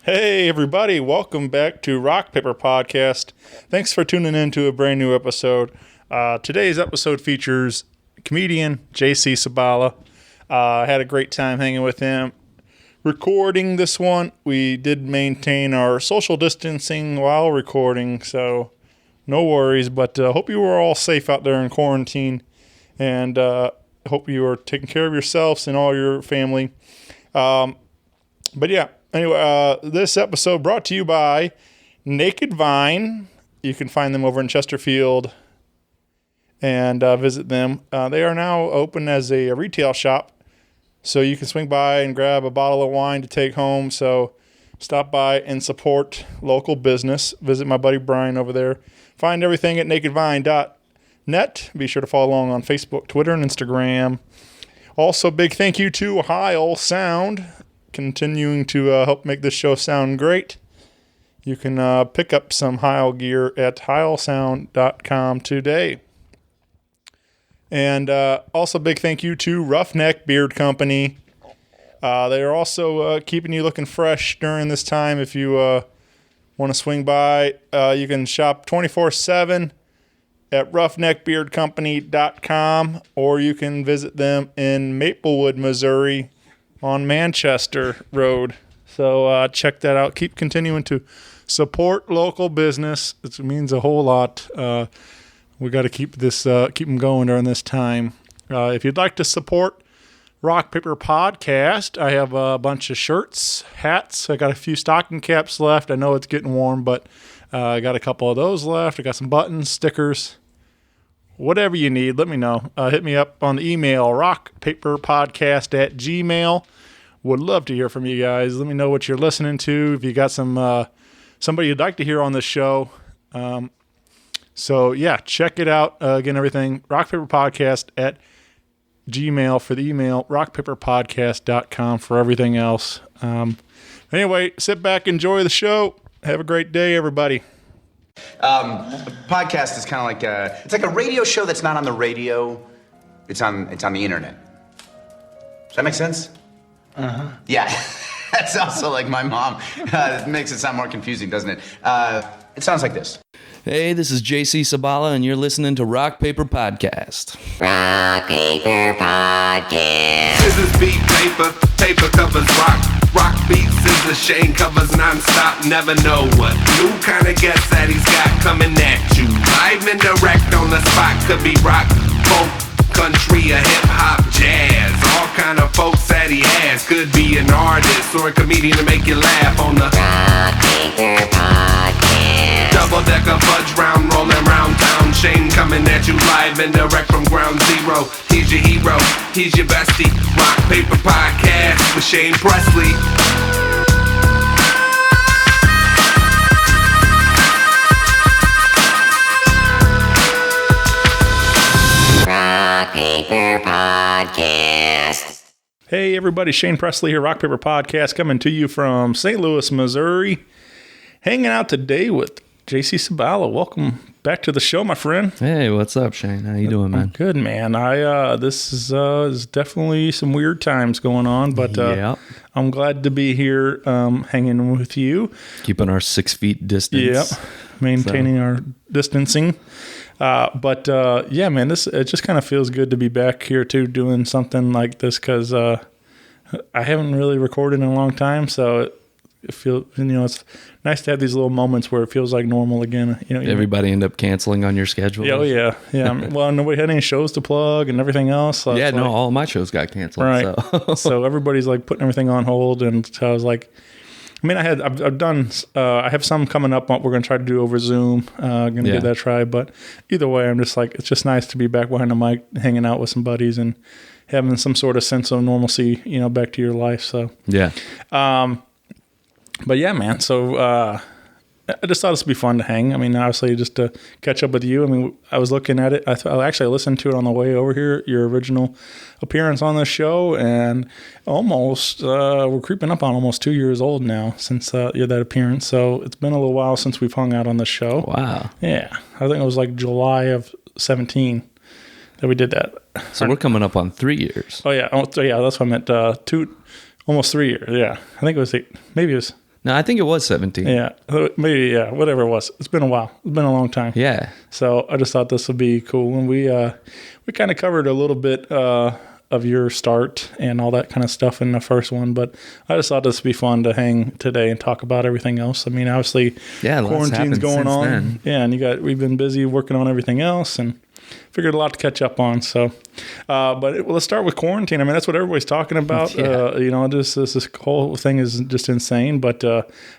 Hey everybody, welcome back to Rock Paper Podcast. Thanks for tuning in to a brand new episode. Today's episode features comedian JC Sibala. I had a great time hanging with him. Recording this one, we did maintain our social distancing while recording, so no worries, but hope you were all safe out there in quarantine, and hope you are taking care of yourselves and all your family. But yeah. Anyway, this episode brought to you by Naked Vine. You can find them over in Chesterfield and visit them. They are now open as a retail shop, so you can swing by and grab a bottle of wine to take home. So stop by and support local business. Visit my buddy Brian over there. Find everything at nakedvine.net. Be sure to follow along on Facebook, Twitter, and Instagram. Also, big thank you to Heil Sound, continuing to help make this show sound great. You can pick up some Heil gear at heilsound.com today. And also big thank you to Roughneck Beard Company. They are also keeping you looking fresh during this time. If you want to swing by, you can shop 24/7 at roughneckbeardcompany.com, or you can visit them in Maplewood, Missouri, on Manchester Road. So check that out. Keep continuing to support local business. It means a whole lot. We got to keep them going during this time. If you'd like to support Rock Paper Podcast, I have a bunch of shirts, hats. I got a few stocking caps left. I know it's getting warm, but I got a couple of those left. I got some buttons, stickers. Whatever you need, let me know. Hit me up on the email, rockpaperpodcast@gmail.com. Would love to hear from you guys. Let me know what you're listening to. If you got somebody you'd like to hear on the show. So, yeah, check it out. Again, everything, rockpaperpodcast@gmail.com for the email, rockpaperpodcast.com for everything else. Anyway, sit back, enjoy the show. Have a great day, everybody. A podcast is kind of like it's like a radio show that's not on the radio. It's on the internet. Does that make sense? Uh-huh. Yeah. That's also like my mom. It makes it sound more confusing, doesn't it? It sounds like this. Hey, this is JC Sibala, and you're listening to Rock Paper Podcast. Rock Paper Podcast. Scissors beat paper, paper covers rock. Rock beats scissors, Shane covers non-stop. Never know what new kind of guest that he's got coming at you. Live and direct on the spot. Could be rock, folk, country, or hip-hop, jazz. All kind of folks that he has. Could be an artist or a comedian to make you laugh on the Rock Paper Podcast. double-decker fudge round, rolling round town. Shane coming at you live and direct from ground zero. He's your hero, he's your bestie. Rock Paper Podcast with Shane Presley. Rock Paper Podcast. Hey, everybody. Shane Presley here, Rock Paper Podcast, coming to you from St. Louis, Missouri. Hanging out today with JC Sibala. Welcome back to the show, my friend. Hey, what's up, Shane? How you doing, man? Good, man. This is definitely some weird times going on, but Yep. I'm glad to be here hanging with you. Keeping our 6 feet distance. Yep, maintaining our distancing. Yeah, man, it just kind of feels good to be back here too, doing something like this, because I haven't really recorded in a long time, so it feels, it's nice to have these little moments where it feels like normal again. Everybody end up canceling on your schedule. Oh yeah. Well, nobody had any shows to plug and everything else. So Yeah, no, all my shows got canceled. right. So. So everybody's like putting everything on hold, and so I was like, I've done, I have some coming up. We're going to try to do over Zoom. Going to give that a try. But either way, I'm just like, it's just nice to be back behind the mic, hanging out with some buddies and having some sort of sense of normalcy, back to your life. So, Yeah. but yeah, man. So, I just thought this would be fun to hang. Obviously, just to catch up with you. I was looking at it. I listened to it on the way over here, your original appearance on the show, and almost, we're creeping up on almost 2 years old now since that appearance. So it's been a little while since we've hung out on the show. Wow. Yeah. I think it was like July of 2017 that we did that. So we're coming up on 3 years. Oh, yeah. That's what I meant. Almost 3 years. Yeah. I think it was maybe it was No, I think it was 17. Yeah, maybe, yeah, whatever it was. It's been a while. It's been a long time. Yeah. So I just thought this would be cool. And we kind of covered a little bit of your start and all that kind of stuff in the first one, but I just thought this would be fun to hang today and talk about everything else. I mean, obviously, quarantine's going on. Then. Yeah, and we've been busy working on everything else and figured a lot to catch up on. So, let's start with quarantine. I mean, that's what everybody's talking about. Yeah. This whole thing is just insane. But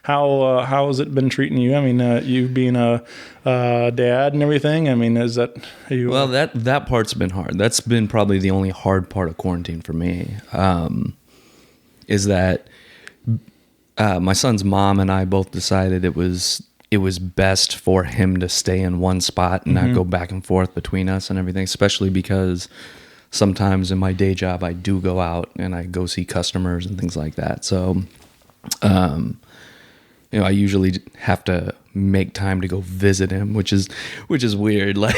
how has it been treating you? I mean, you being a dad and everything. I mean, is that you? Well, that part's been hard. That's been probably the only hard part of quarantine for me. Is that my son's mom and I both decided it was best for him to stay in one spot and not go back and forth between us and everything, especially because sometimes in my day job, I do go out and I go see customers and things like that. So, I usually have to make time to go visit him, which is weird. Like,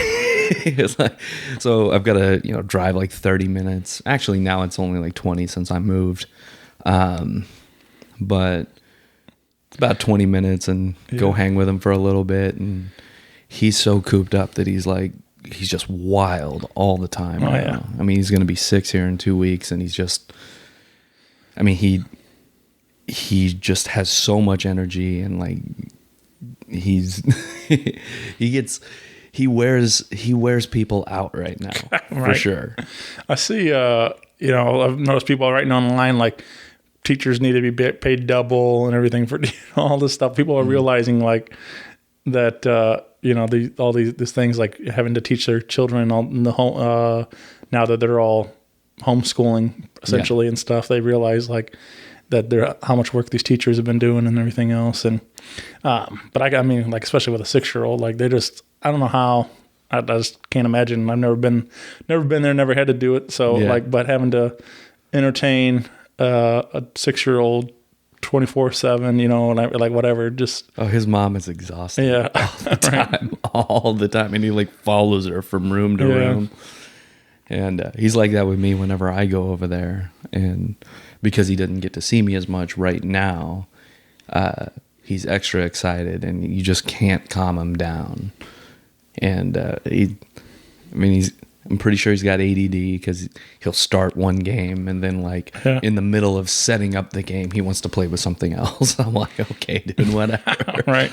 so I've got to, drive like 30 minutes. Actually, now it's only like 20 since I moved. But it's about 20 minutes and go hang with him for a little bit. And he's so cooped up that he's just wild all the time. Now. I mean, he's going to be 6 here in 2 weeks. And he's just, he just has so much energy and like, he wears people out right now for sure. I see, I've noticed people writing online, like, teachers need to be paid double and everything for all this stuff. People are realizing like that, all these things like having to teach their children in the home, now that they're all homeschooling essentially and stuff, they realize like that how much work these teachers have been doing and everything else. And, but I mean, like, especially with a 6-year-old, like I don't know how, I just can't imagine. I've never been there, never had to do it. So but having to entertain a 6-year-old 24/7, and like whatever, just his mom is exhausted. Yeah, all the time, and he like follows her from room to room, and he's like that with me whenever I go over there, and because he didn't get to see me as much right now, he's extra excited, and you just can't calm him down, and I'm pretty sure he's got ADD because he'll start one game and then like in the middle of setting up the game, he wants to play with something else. I'm like, okay, dude, whatever. Right.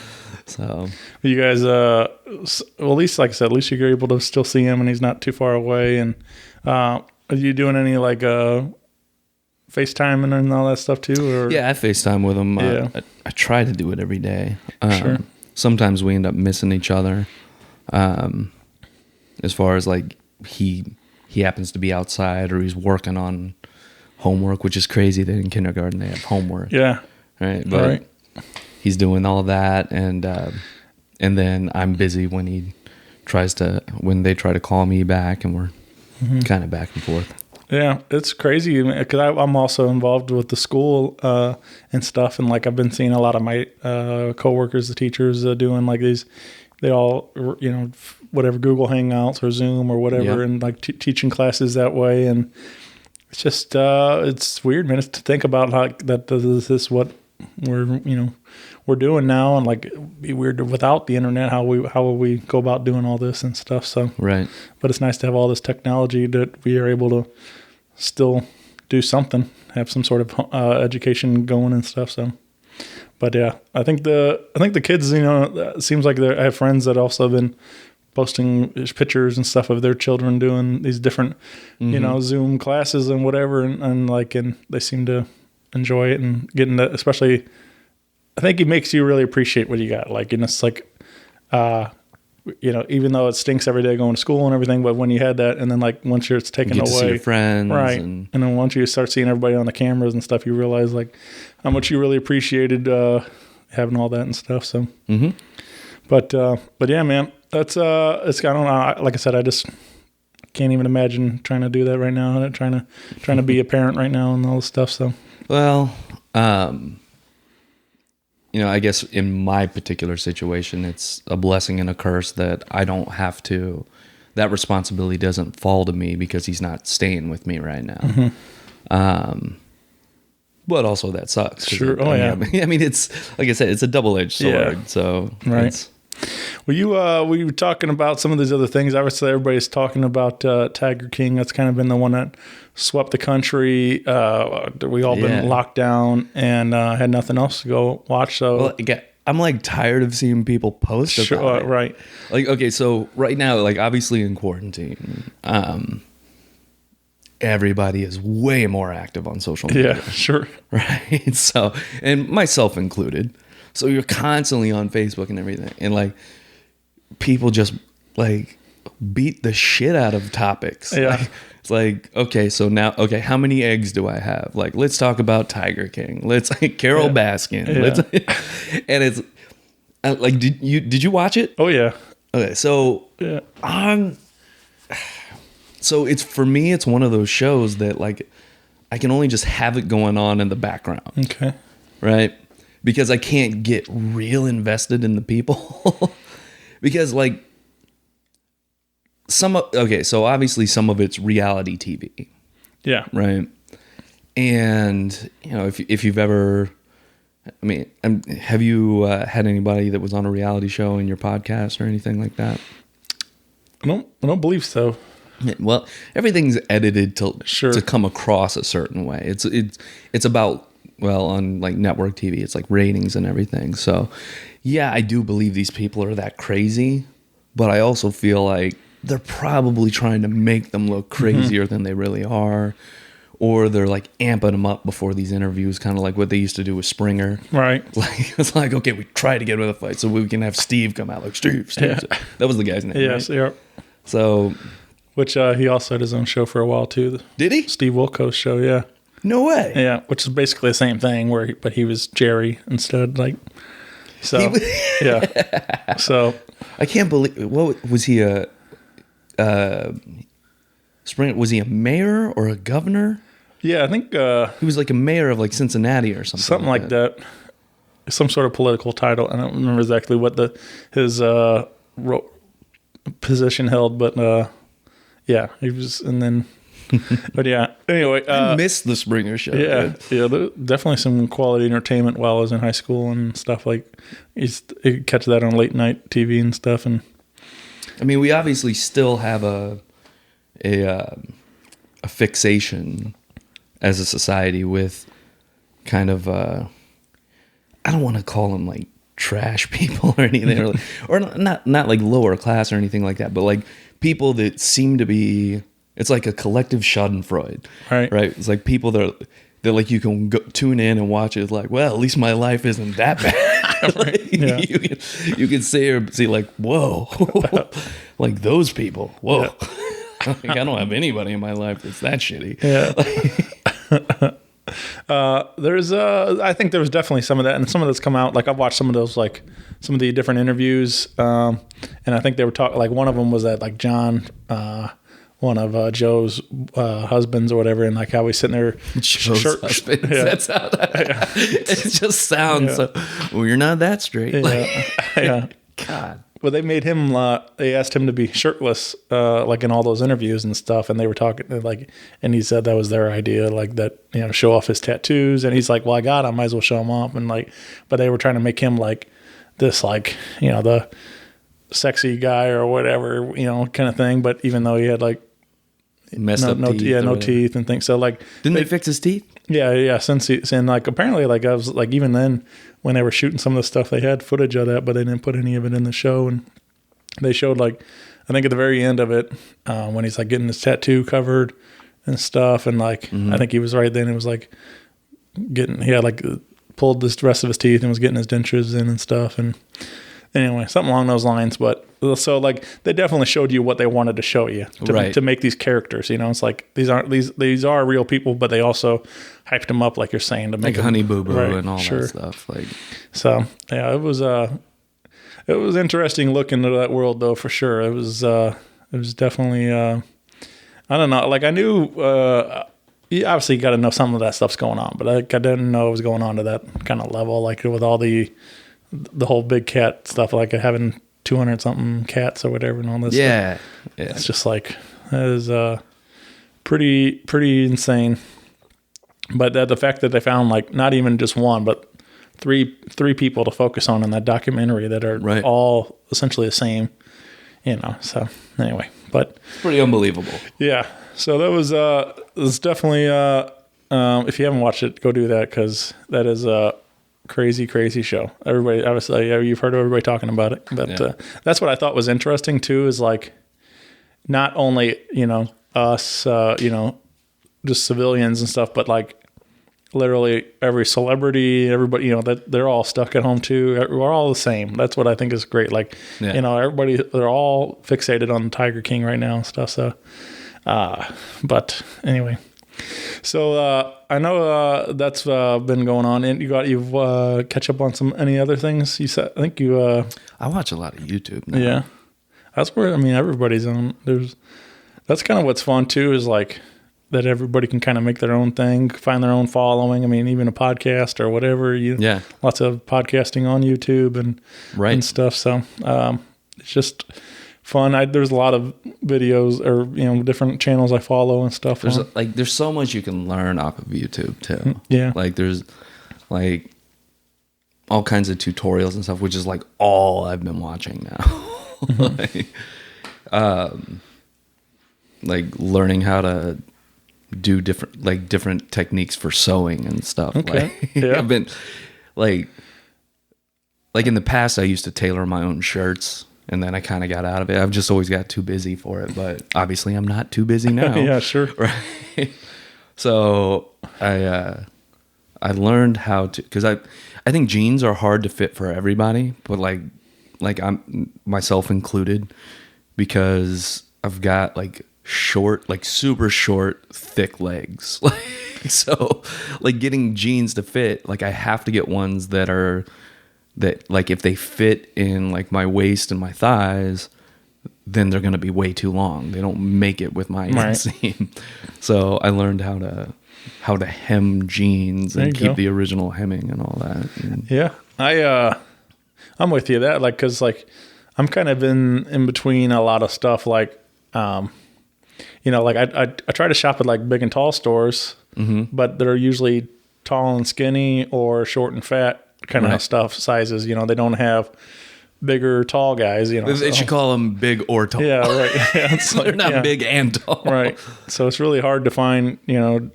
So you guys, well, at least, like I said, at least you're able to still see him and he's not too far away. And are you doing any like FaceTime and all that stuff too? Or? Yeah, I FaceTime with him. I try to do it every day. Sure. Sometimes we end up missing each other. As far as like, he happens to be outside or he's working on homework, which is crazy that in kindergarten they have homework. Yeah. Right. But he's doing all that. And then I'm busy when they try to call me back, and we're kind of back and forth. Yeah, it's crazy because I'm also involved with the school and stuff. And like, I've been seeing a lot of my coworkers, the teachers doing like these, they all, whatever, Google Hangouts or Zoom or whatever, and like teaching classes that way. And it's just, it's weird, man, to think about how that this is what we're doing now. And like, it'd be weird without the internet, how will we go about doing all this and stuff. So, right. But it's nice to have all this technology that we are able to still do something, have some sort of education going and stuff. So, but yeah, I think the kids, it seems like I have friends that also have been posting pictures and stuff of their children doing these different, Zoom classes and whatever. And they seem to enjoy it and getting that, especially, I think it makes you really appreciate what you got. Like, it's like, even though it stinks every day going to school and everything, but when you had that, and then like once it's taken away, to see your friends, right? And then once you start seeing everybody on the cameras and stuff, you realize like how much you really appreciated having all that and stuff. So, but yeah, man, that's it's, I don't know. Like I said, I just can't even imagine trying to do that right now, and trying to be a parent right now and all this stuff. So, well, I guess in my particular situation, it's a blessing and a curse that I don't have to, that responsibility doesn't fall to me because he's not staying with me right now. But also that sucks. 'Cause Sure. Oh, yeah. I mean, it's like I said, it's a double-edged sword. Yeah. So Right. it's- Well, we were talking about some of these other things. Obviously, everybody's talking about Tiger King. That's kind of been the one that swept the country. We all Yeah. been locked down and had nothing else to go watch. So, Well, again, I'm like tired of seeing people post about sure, it. right. Like, okay, so right now, like obviously in quarantine, everybody is way more active on social media. Yeah, sure. Right. So, and myself included. So you're constantly on Facebook and everything. And like people just like beat the shit out of topics. Yeah. Like, it's like, okay, so now, okay, how many eggs do I have? Like, let's talk about Tiger King. Let's like Carol Baskin. Yeah. Let's, and it's like, did you watch it? Oh, yeah. Okay. So, Yeah. so it's for me, it's one of those shows that like I can only just have it going on in the background. Okay. Right? Because I can't get real invested in the people. Because like so obviously some of it's reality TV, Yeah. right? And you know, if you've ever, I mean, have you had anybody that was on a reality show in your podcast or anything like that? I don't believe so. Yeah, well, everything's edited Sure. to come across a certain way. It's about, well, on like network TV, it's like ratings and everything. So, yeah, I do believe these people are that crazy, but I also feel like they're probably trying to make them look crazier than they really are, or they're like amping them up before these interviews, kind of like what they used to do with Springer. Right. Like it's like, okay, we try to get him in a fight so we can have Steve come out like Steve. Yeah. That was the guy's name. Yes. Right? Yeah. So Which he also had his own show for a while too. did he? Steve Wilkos show. Yeah. No way. Yeah. Which is basically the same thing but he was Jerry instead. Like, so yeah. So I can't believe. What was he Spring? Was he a mayor or a governor? yeah, I think He was like a mayor of like Cincinnati or something. something like that. Some sort of political title. I don't remember exactly what his position held, but yeah, he was. And then, but yeah. Anyway, I missed the Springer show. yeah, dude. yeah. There, definitely some quality entertainment while I was in high school and stuff. Like, you catch that on late night TV and stuff. And I mean, we obviously still have a fixation as a society with kind of I don't want to call them like trash people or anything, or not like lower class or anything like that, but like people that seem to be. It's like a collective Schadenfreude, Right. Right. It's like people that like you can tune in and watch it. It's like, well, at least my life isn't that bad. Like, Yeah. you can see like, whoa, like those people. Whoa, like, I don't have anybody in my life that's that shitty. yeah. There's I think there was definitely some of that, and some of that's come out. Like I've watched some of those, like some of the different interviews, and I think they were talking. Like one of them was that like John, one of Joe's husbands or whatever, and like how he's sitting there. Joe's husband. Yeah. That's how it just sounds. So, well, you're not that straight. Yeah, yeah. God. Well, they made him. They asked him to be shirtless, like in all those interviews and stuff. And they were talking like, and he said that was their idea, like that, show off his tattoos. And he's like, "Well, I got him. Might as well show him off." And like, but they were trying to make him like this, like the sexy guy or whatever, kind of thing. But even though he had like Messed up teeth. no teeth and things. So like, Didn't they fix his teeth? yeah. And like apparently, like I was like even then when they were shooting some of the stuff, they had footage of that, but they didn't put any of it in the show. And they showed like I think at the very end of it when he's like getting his tattoo covered and stuff, and like I think he was right then. It was like he had like pulled the rest of his teeth and was getting his dentures in and stuff. And anyway, something along those lines. But so like they definitely showed you what they wanted to show you to make these characters. It's like these are real people, but they also hyped them up like you're saying to make Like Honey Boo Boo right, and all sure. that stuff. Like, so yeah, it was interesting looking into that world though for sure. It was definitely I don't know. Like I knew you obviously got to know some of that stuff's going on, but I didn't know it was going on to that kind of level. Like with all the whole big cat stuff, like having 200 something cats or whatever and all this stuff. Yeah. It's just like, that is pretty insane. But the fact that they found like not even just one, but three people to focus on in that documentary that are Right. all essentially the same, So anyway, but It's pretty unbelievable. yeah, so that was definitely if you haven't watched it, go do that because that is a crazy show. Everybody, obviously, you've heard everybody talking about it, but that's what I thought was interesting too. Is like not only us, just civilians and stuff, but like literally every celebrity, everybody, that they're all stuck at home too. We're all the same. That's what I think is great. Like, everybody, they're all fixated on Tiger King right now and stuff. So, but anyway, so I know that's been going on, and you've catch up on any other things. You said I think you. I watch a lot of YouTube now. Yeah, that's where everybody's on. That's kind of what's fun too. Is like. That everybody can kind of make their own thing, find their own following. I mean, even a podcast or whatever. Lots of podcasting on YouTube and stuff. So it's just fun. There's a lot of videos or different channels I follow and stuff. There's so much you can learn off of YouTube too. Yeah, like there's like all kinds of tutorials and stuff, which is like all I've been watching now. like learning how to do different techniques for sewing and stuff. Okay. I've been like in the past I used to tailor my own shirts and then I kind of got out of it. I've just always got too busy for it, but obviously I'm not too busy now. Yeah, sure. Right. So I learned how to, cause I think jeans are hard to fit for everybody, but like I'm myself included because I've got like super short, thick legs. So like getting jeans to fit, like I have to get ones that like if they fit in like my waist and my thighs, then they're going to be way too long. They don't make it with my inseam. So I learned how to hem jeans and keep the original hemming and all that. And yeah. I'm with you that cause I'm kind of in between a lot of stuff. Like, I try to shop at like big and tall stores, but they're usually tall and skinny or short and fat kind of stuff sizes. They don't have bigger tall guys. They should call them big or tall. Yeah, right. Yeah, so they're not big and tall, right? So it's really hard to find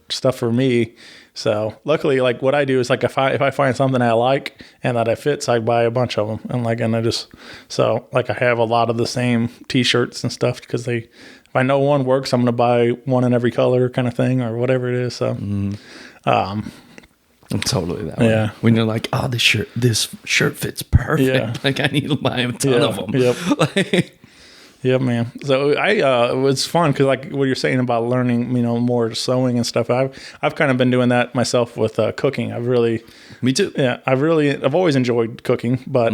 stuff for me. So luckily, like what I do is like if I find something I like and that I fits, I buy a bunch of them and I have a lot of the same T-shirts and stuff because if I know one works, I'm going to buy one in every color kind of thing or whatever it is. So, I'm totally that way. Yeah. When you're like, oh, this shirt fits perfect. Yeah. Like I need to buy a ton of them. Yep. Yeah, man. So it was fun because like what you're saying about learning, more sewing and stuff. I've kind of been doing that myself with cooking. Me too. Yeah, I've always enjoyed cooking, but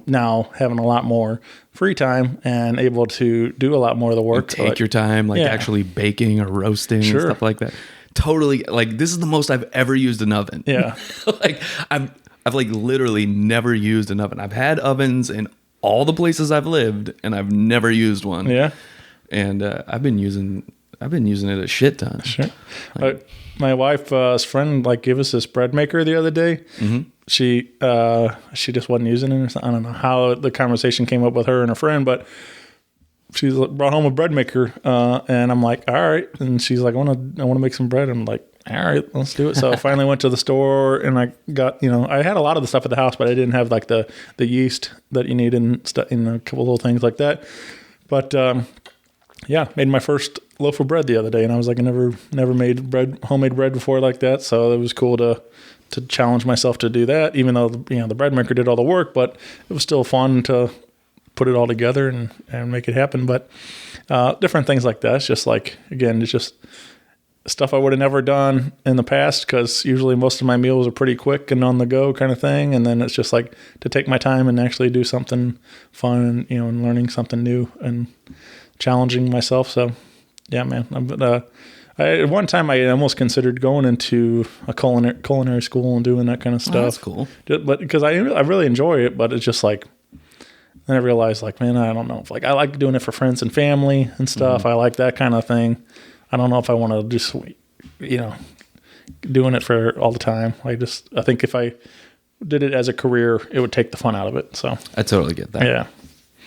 now having a lot more free time and able to do a lot more of the work. Take your time, actually baking or roasting and stuff like that. Totally. Like this is the most I've ever used an oven. Yeah. Like I've like literally never used an oven. I've had ovens in all the places I've lived and I've never used one. Yeah. And I've been using it a shit ton. Sure. My wife's friend gave us this bread maker the other day. Mm-hmm. She just wasn't using it or something. I don't know how the conversation came up with her and her friend, but she brought home a bread maker, and I'm like, all right. And she's like, I want to make some bread. I'm like, all right, let's do it. So I finally went to the store and I got, I had a lot of the stuff at the house, but I didn't have like the yeast that you need in a couple little things like that. But made my first loaf of bread the other day, and I was like, I never made homemade bread before like that. So it was cool to challenge myself to do that, even though the bread maker did all the work, but it was still fun to put it all together and make it happen. But different things like that. It's just like, again, it's just stuff I would have never done in the past because usually most of my meals are pretty quick and on the go kind of thing. And then it's just like to take my time and actually do something fun and, and learning something new and challenging myself. So yeah, man. At one time I almost considered going into a culinary school and doing that kind of stuff. Oh, that's cool. But because I really enjoy it, but it's just like, then I realized like, man, I don't know if I like doing it for friends and family and stuff. Mm-hmm. I like that kind of thing. I don't know if I want to just, doing it for all the time. I think if I did it as a career, it would take the fun out of it. So I totally get that. yeah.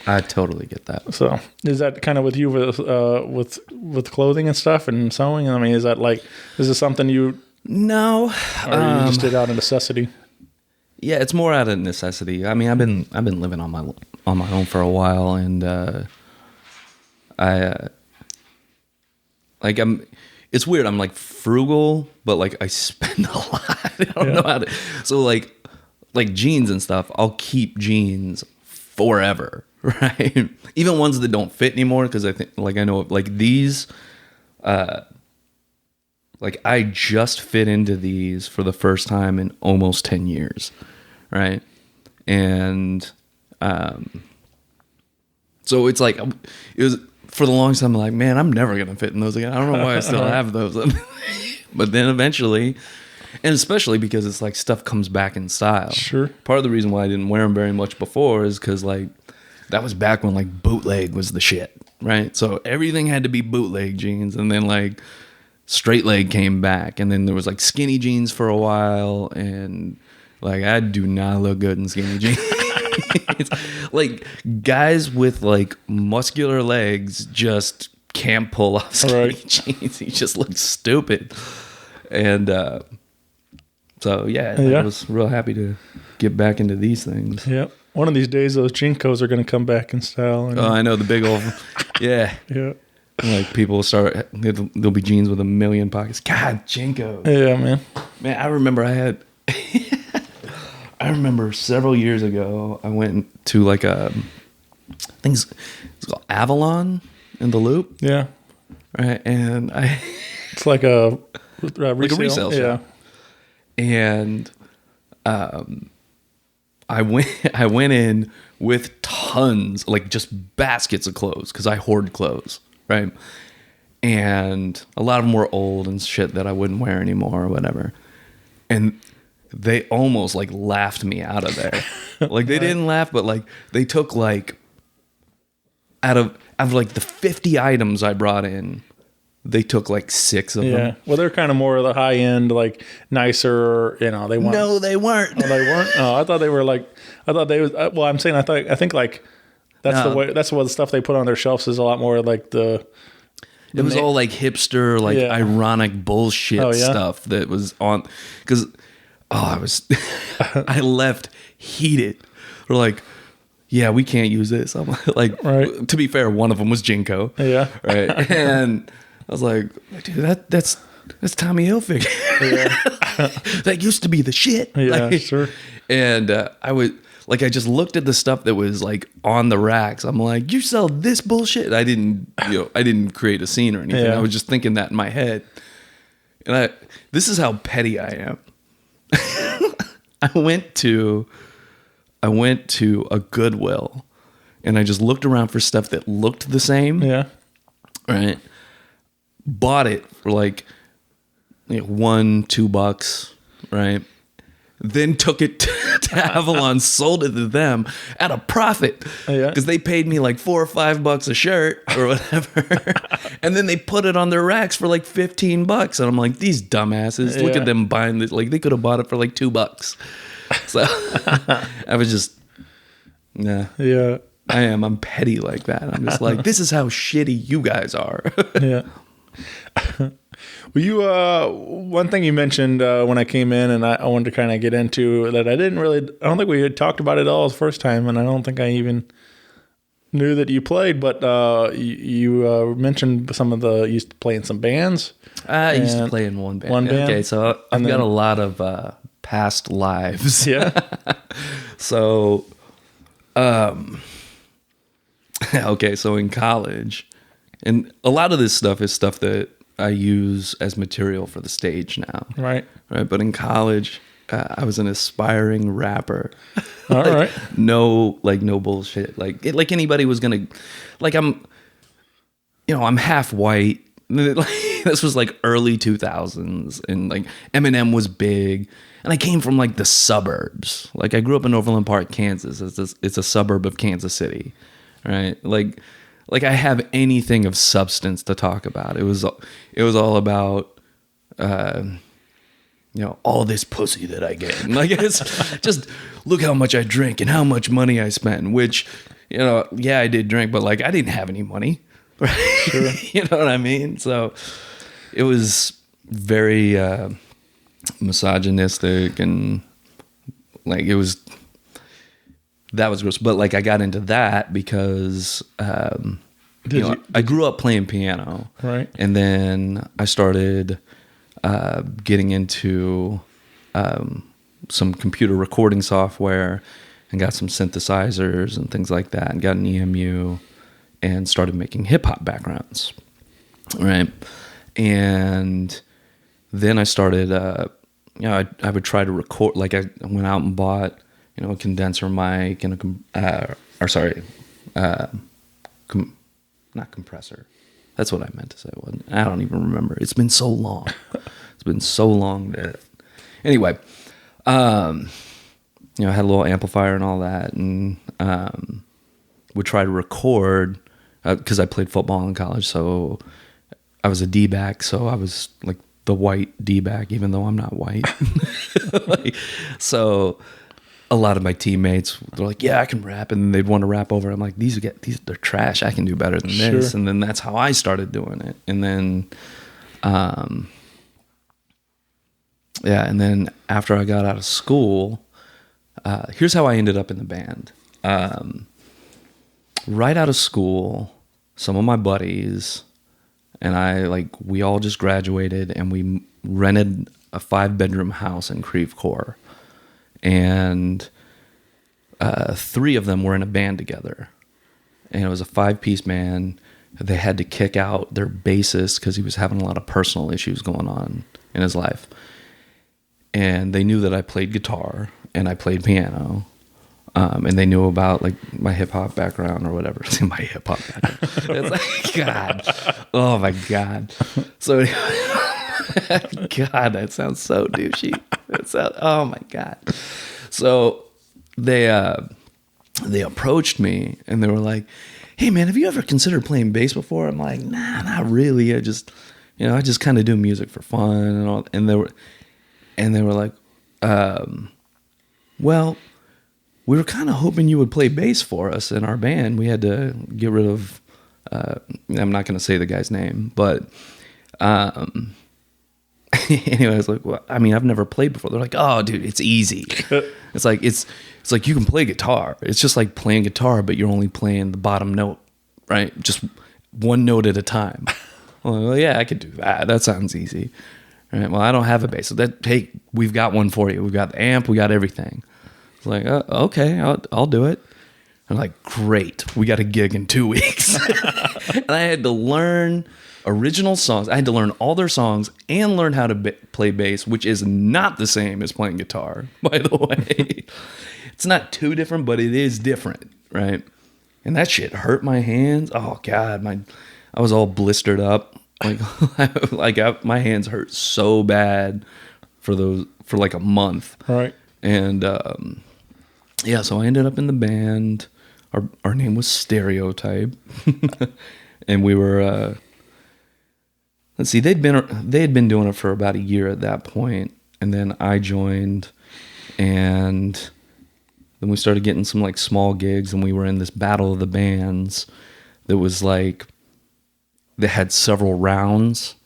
I totally get that. So is that kind of with you with clothing and stuff and sewing? I mean, is this something you No, or you just did out of necessity? yeah, it's more out of necessity. I mean, I've been living on my own for a while, and it's weird. I'm like frugal, but like I spend a lot. I don't know how to. So like jeans and stuff, I'll keep jeans forever, right? Even ones that don't fit anymore, because I think I know these. I just fit into these for the first time in almost 10 years, right? And so it's like, it was for the longest time, I'm like, man, I'm never going to fit in those again. I don't know why I still have those. But then eventually, and especially because it's like stuff comes back in style. Sure. Part of the reason why I didn't wear them very much before is because that was back when bootleg was the shit, right? So everything had to be bootleg jeans, and then straight leg came back, and then there was skinny jeans for a while, and I do not look good in skinny jeans. Guys with muscular legs just can't pull off skinny jeans. He just looks stupid. And so I was real happy to get back into these things. Yeah. One of these days, those Jinkos are going to come back in style. Oh, I know, the big old, yeah. Yeah. People will start, there'll be jeans with 1 million pockets. God, Jinkos. Yeah, man. Man, I remember I remember several years ago, I went to I think it's called Avalon in the Loop. Yeah. Right. And it's like a resale shop. Yeah. And I went in with tons, just baskets of clothes, because I hoard clothes, right? And a lot of them were old and shit that I wouldn't wear anymore or whatever. And they almost laughed me out of there. They didn't laugh, but they took out of the 50 items I brought in, they took 6 of them. Yeah. Well, they're kind of more of the high end, nicer, they weren't. No, they weren't. Oh, they weren't? Oh, I thought they were I thought they was, well, I'm saying, I think that's the way, that's what the stuff they put on their shelves is a lot more the it was all hipster, ironic bullshit stuff that was on, because, I left heated. They're yeah, we can't use this. I'm right. To be fair, one of them was Jinko. Yeah. Right. And I was dude, that's Tommy Hilfiger. Yeah. That used to be the shit. Yeah, sure. And I would, I just looked at the stuff that was on the racks. I'm you sell this bullshit? I didn't create a scene or anything. Yeah. I was just thinking that in my head. And this is how petty I am. I went to a Goodwill, and I just looked around for stuff that looked the same. Yeah. Right. Bought it for $1-2, right? Then took it to Avalon, sold it to them at a profit, because they paid me $4 or $5 a shirt or whatever, and then they put it on their racks for $15, and I'm these dumbasses. Look at them buying this. They could have bought it for $2. So I was just, nah. Yeah. I'm petty like that. I'm just this is how shitty you guys are. Yeah. Well, you one thing you mentioned when I came in, and I wanted to kind of get into that, I don't think we had talked about it all the first time, and I don't think I even knew that you played, but you mentioned you used to play in some bands. I used to play in one band. Okay, so I've got a lot of past lives. Yeah. So, okay, so in college, and a lot of this stuff is stuff that I use as material for the stage now. Right. But in college, I was an aspiring rapper. All right. No, no bullshit. Like anybody was gonna, I'm half white. This was early 2000s, and Eminem was big, and I came from the suburbs. I grew up in Overland Park, Kansas. It's a suburb of Kansas City, right? I have anything of substance to talk about. It was all about all this pussy that I get. And like, it's just look how much I drink and how much money I spend, which, yeah, I did drink, but like I didn't have any money. Right? Sure. You know what I mean? So it was very misogynistic, and like that was gross. But like I got into that because I grew up playing piano. Right. And then I started getting into some computer recording software and got some synthesizers and things like that, and got an EMU and started making hip hop backgrounds. Right. And then I started, I would try to record, like I went out and bought, a condenser mic and not compressor. That's what I meant to say. I don't even remember. It's been so long. That anyway, I had a little amplifier and all that, and would try to record because I played football in college, so I was a D-back, so I was like the white D-back, even though I'm not white. So a lot of my teammates, they're like, yeah, I can rap, and they'd want to rap over. I'm like, these they're trash. I can do better than this. Sure. And then that's how I started doing it. And then, and then after I got out of school, here's how I ended up in the band. Right out of school, some of my buddies and we all just graduated, and we rented a 5-bedroom house in Creve Coeur. And 3 of them were in a band together, and it was a 5-piece band. They had to kick out their bassist because he was having a lot of personal issues going on in his life, and they knew that I played guitar and I played piano, and they knew about like my hip hop background or whatever. My hip hop background. It's like, God, oh my God. So God, that sounds so douchey. Oh my God. So they approached me and they were like, hey man, have you ever considered playing bass before? I'm like, nah, not really. I just kind of do music for fun and all. And they were like, well, we were kind of hoping you would play bass for us in our band. We had to get rid of, I'm not going to say the guy's name, but anyway, I was like, well, I mean, I've never played before. They're like, oh, dude, it's easy. It's like you can play guitar. It's just like playing guitar, but you're only playing the bottom note, right? Just one note at a time. Well, yeah, I could do that. That sounds easy. All right, well, I don't have a bass. So hey, we've got one for you. We've got the amp. We got everything. It's like, okay, I'll do it. I'm like, great. We got a gig in 2 weeks. And I had to learn original songs. I had to learn all their songs and learn how to play bass, which is not the same as playing guitar, by the way. It's not too different, but it is different, right? And that shit hurt my hands. Oh God, I was all blistered up. My hands hurt so bad for like a month. All right. And so I ended up in the band. Our name was Stereotype, and we were. Let's see, they had been doing it for about a year at that point, and then I joined, and then we started getting some like small gigs, and we were in this battle of the bands that was like, that had several rounds,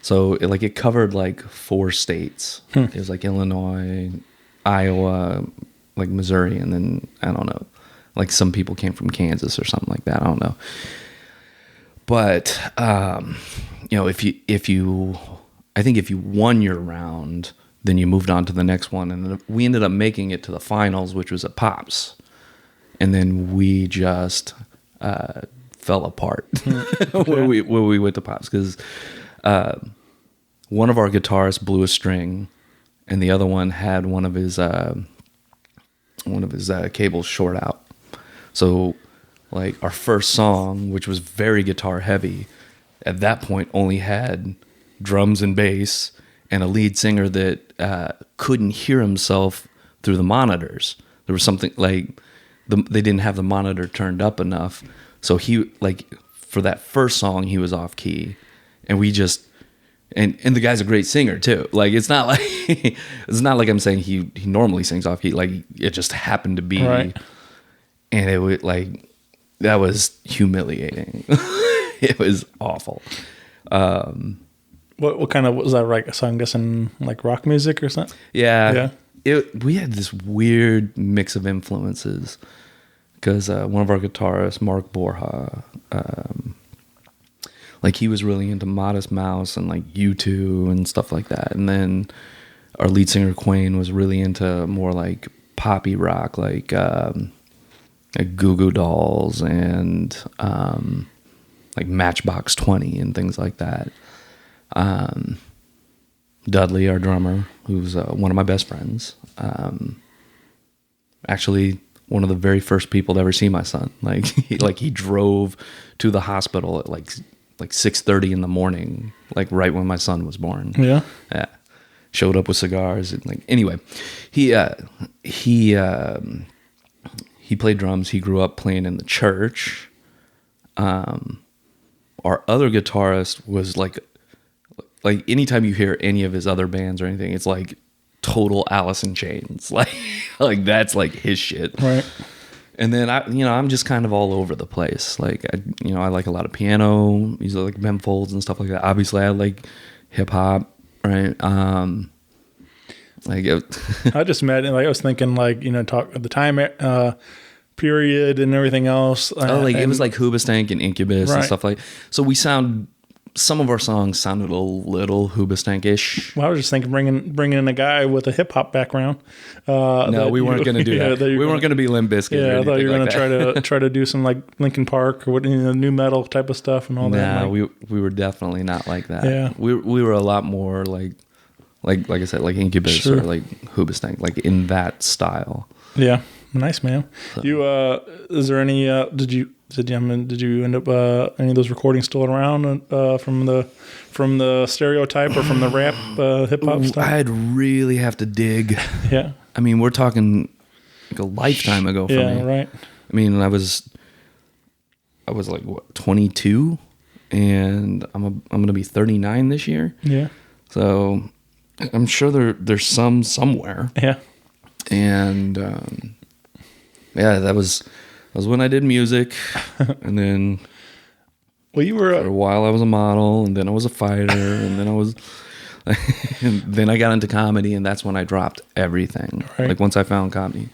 so it covered like 4 states. It was like Illinois, Iowa, like Missouri, and then I don't know, like some people came from Kansas or something like that. I don't know, but if you won your round, then you moved on to the next one, and we ended up making it to the finals, which was at Pops, and then we just fell apart when we went to Pops because one of our guitarists blew a string, and the other one had one of his cables short out. So, like, our first song, which was very guitar heavy, at that point only had drums and bass and a lead singer that couldn't hear himself through the monitors. There was something like they didn't have the monitor turned up enough, so he, like, for that first song he was off key, and we just, And the guy's a great singer too. Like it's not like I'm saying he normally sings off key. Like it just happened to be, Right. and it would like that was humiliating. It was awful. What kind of was that? Right, so I'm guessing like rock music or something. Yeah. Yeah. We had this weird mix of influences because one of our guitarists, Mark Borja, like he was really into Modest Mouse and like U2 and stuff like that. And then our lead singer Quayne was really into more like poppy rock, like Goo Goo Dolls and like Matchbox 20 and things like that. Dudley, our drummer, who's one of my best friends, actually one of the very first people to ever see my son. Like he drove to the hospital at like 6:30 in the morning, like right when my son was born. Yeah. Yeah. Showed up with cigars and like anyway, he played drums. He grew up playing in the church. Our other guitarist was like anytime you hear any of his other bands or anything, it's like total Alice in Chains. Like that's like his shit. Right. And then I'm just kind of all over the place. Like I like a lot of piano, music like Ben Folds and stuff like that. Obviously I like hip hop, right? I just met, like I was thinking, like talk at the time period and everything else. It was like Hoobastank and Incubus and Right. stuff like. So some of our songs sounded a little Hoobastank-ish. Well, I was just thinking bringing in a guy with a hip hop background. No, we weren't going to do that. We weren't going to be Limp Bizkit. Yeah, I thought you were going to try to do some like Linkin Park or new metal type of stuff and all that. Nah, Like, we were definitely not like that. Yeah. we were a lot more like I said, like Incubus Sure. or like Hoobastank, like in that style. yeah, nice, man. You is there any? Did you end up any of those recordings still around from the stereotype or from the rap hip hop stuff? I'd really have to dig. Yeah, I mean, we're talking like a lifetime ago for yeah, me. right. I mean, I was like what 22, and I'm gonna be 39 this year. Yeah, So I'm sure there's some somewhere. yeah, And yeah, that was when I did music, and then well, you for a were while I was a model, and then I was a fighter, and then and then I got into comedy, and that's when I dropped everything. Right. Like once I found comedy.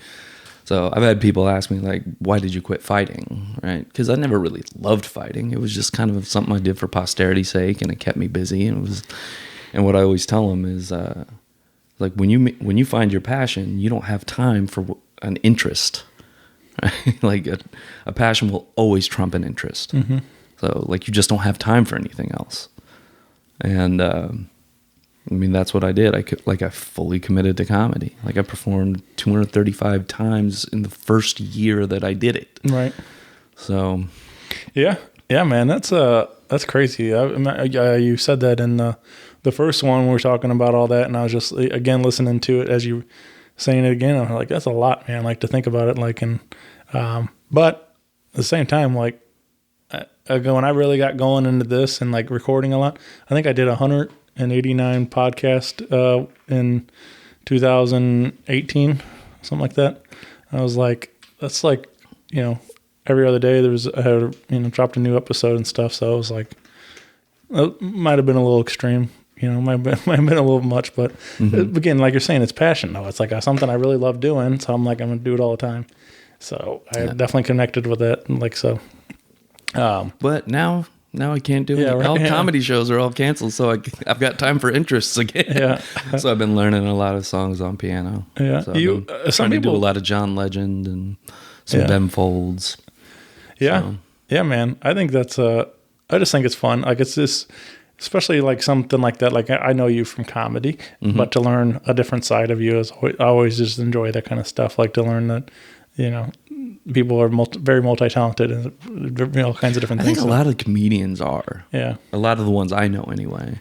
So I've had people ask me like, why did you quit fighting? Right? Because I never really loved fighting. It was just kind of something I did for posterity's sake, and it kept me busy. And what I always tell them is, like when you find your passion, you don't have time for an interest. Right? Like a passion will always trump an interest. Mm-hmm. So like you just don't have time for anything else. And I mean that's what I did. I fully committed to comedy. Like I performed 235 times in the first year that I did it. right. So Yeah, man, that's crazy. You said that in the first one we were talking about all that, and I was just again listening to it as you saying it again. I'm like, that's a lot, man. Like to think about it, like, and but at the same time, like, when I really got going into this and like recording a lot, I think I did 189 podcast in 2018, something like that. I was like, that's like, every other day I had dropped a new episode and stuff. So I was like, it might have been a little extreme, might have been a little much, but again, like you're saying, it's passion though. It's like something I really love doing. So I'm like, I'm going to do it all the time. So I definitely connected with it. And like, so, but now I can't do it. Yeah, right, All yeah. comedy shows are all canceled, so I've got time for interests again. Yeah. So I've been learning a lot of songs on piano. Yeah. So I've been Some trying to do a people- lot of John Legend and some Yeah. Ben Folds. yeah. So- Yeah, man. I think that's, I just think it's fun. Like it's this, especially like something like that. Like I know you from comedy, but to learn a different side of you is, I always just enjoy that kind of stuff. Like to learn that, people are very multi-talented and all kinds of different I things. think a lot of comedians are. Yeah. A lot of the ones I know anyway.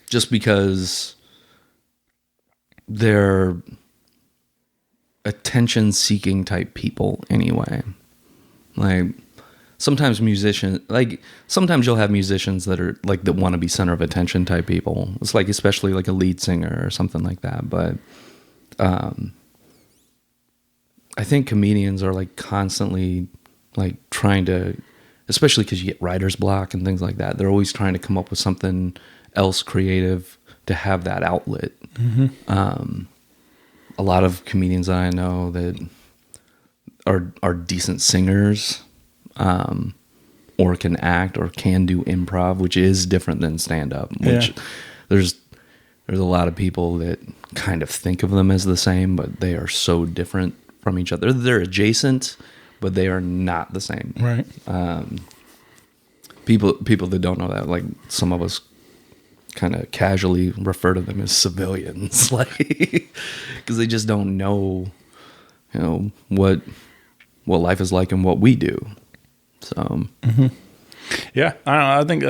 Just because they're attention-seeking type people anyway. Like sometimes you'll have musicians that are like that want to be center of attention type people. It's like especially like a lead singer or something like that. But I think comedians are like constantly like trying to, especially because you get writer's block and things like that. They're always trying to come up with something else creative to have that outlet. A lot of comedians that I know that are decent singers, or can act or can do improv, which is different than stand up. Which there's a lot of people that kind of think of them as the same, but they are so different from each other. They're adjacent, but they are not the same. Right. People that don't know that, like some of us kind of casually refer to them as civilians, like, because they just don't know, what life is like and what we do. So, Yeah, I don't know. I think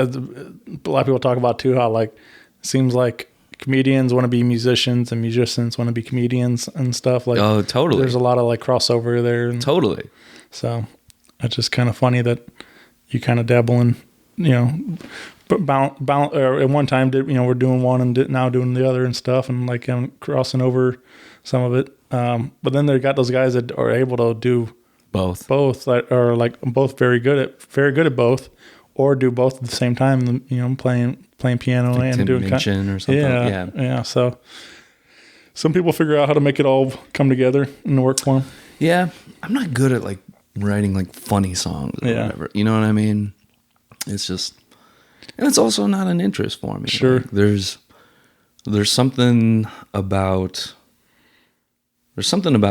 a lot of people talk about too how like it seems like comedians want to be musicians and musicians want to be comedians and stuff. Like, oh, totally. There's a lot of like crossover there. And Totally. so it's just kind of funny that you kind of dabble in, but at one time we're doing one and now doing the other and stuff, and like crossing over some of it. But then they got those guys that are able to do Both. that are like both very good at both, or do both at the same time. Playing piano Like and Tim doing Minchin or something. Yeah. So some people figure out how to make it all come together and work for them. Yeah, I'm not good at like writing like funny songs or whatever. You know what I mean? It's just, and it's also not an interest for me. Sure. Like, there's something about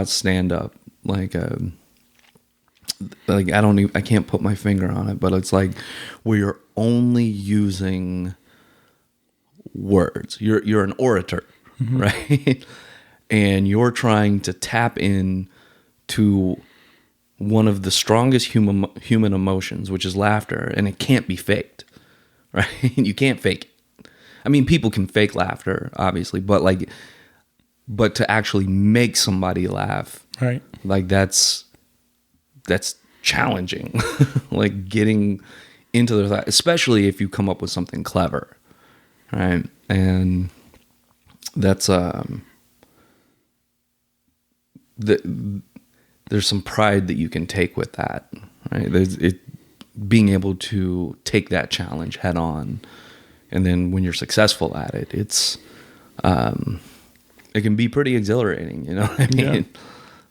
stand up, like I can't put my finger on it, but it's like where you're only using words. You're an orator, right? And you're trying to tap in to one of the strongest human emotions, which is laughter, and it can't be faked, right? You can't fake it. I mean, people can fake laughter, obviously, but to actually make somebody laugh, Right. like that's challenging. Like getting into their thought, especially if you come up with something clever, right? And that's there's some pride that you can take with that, right? There's being able to take that challenge head on, and then when you're successful at it, it's it can be pretty exhilarating, you know what I mean? Yeah.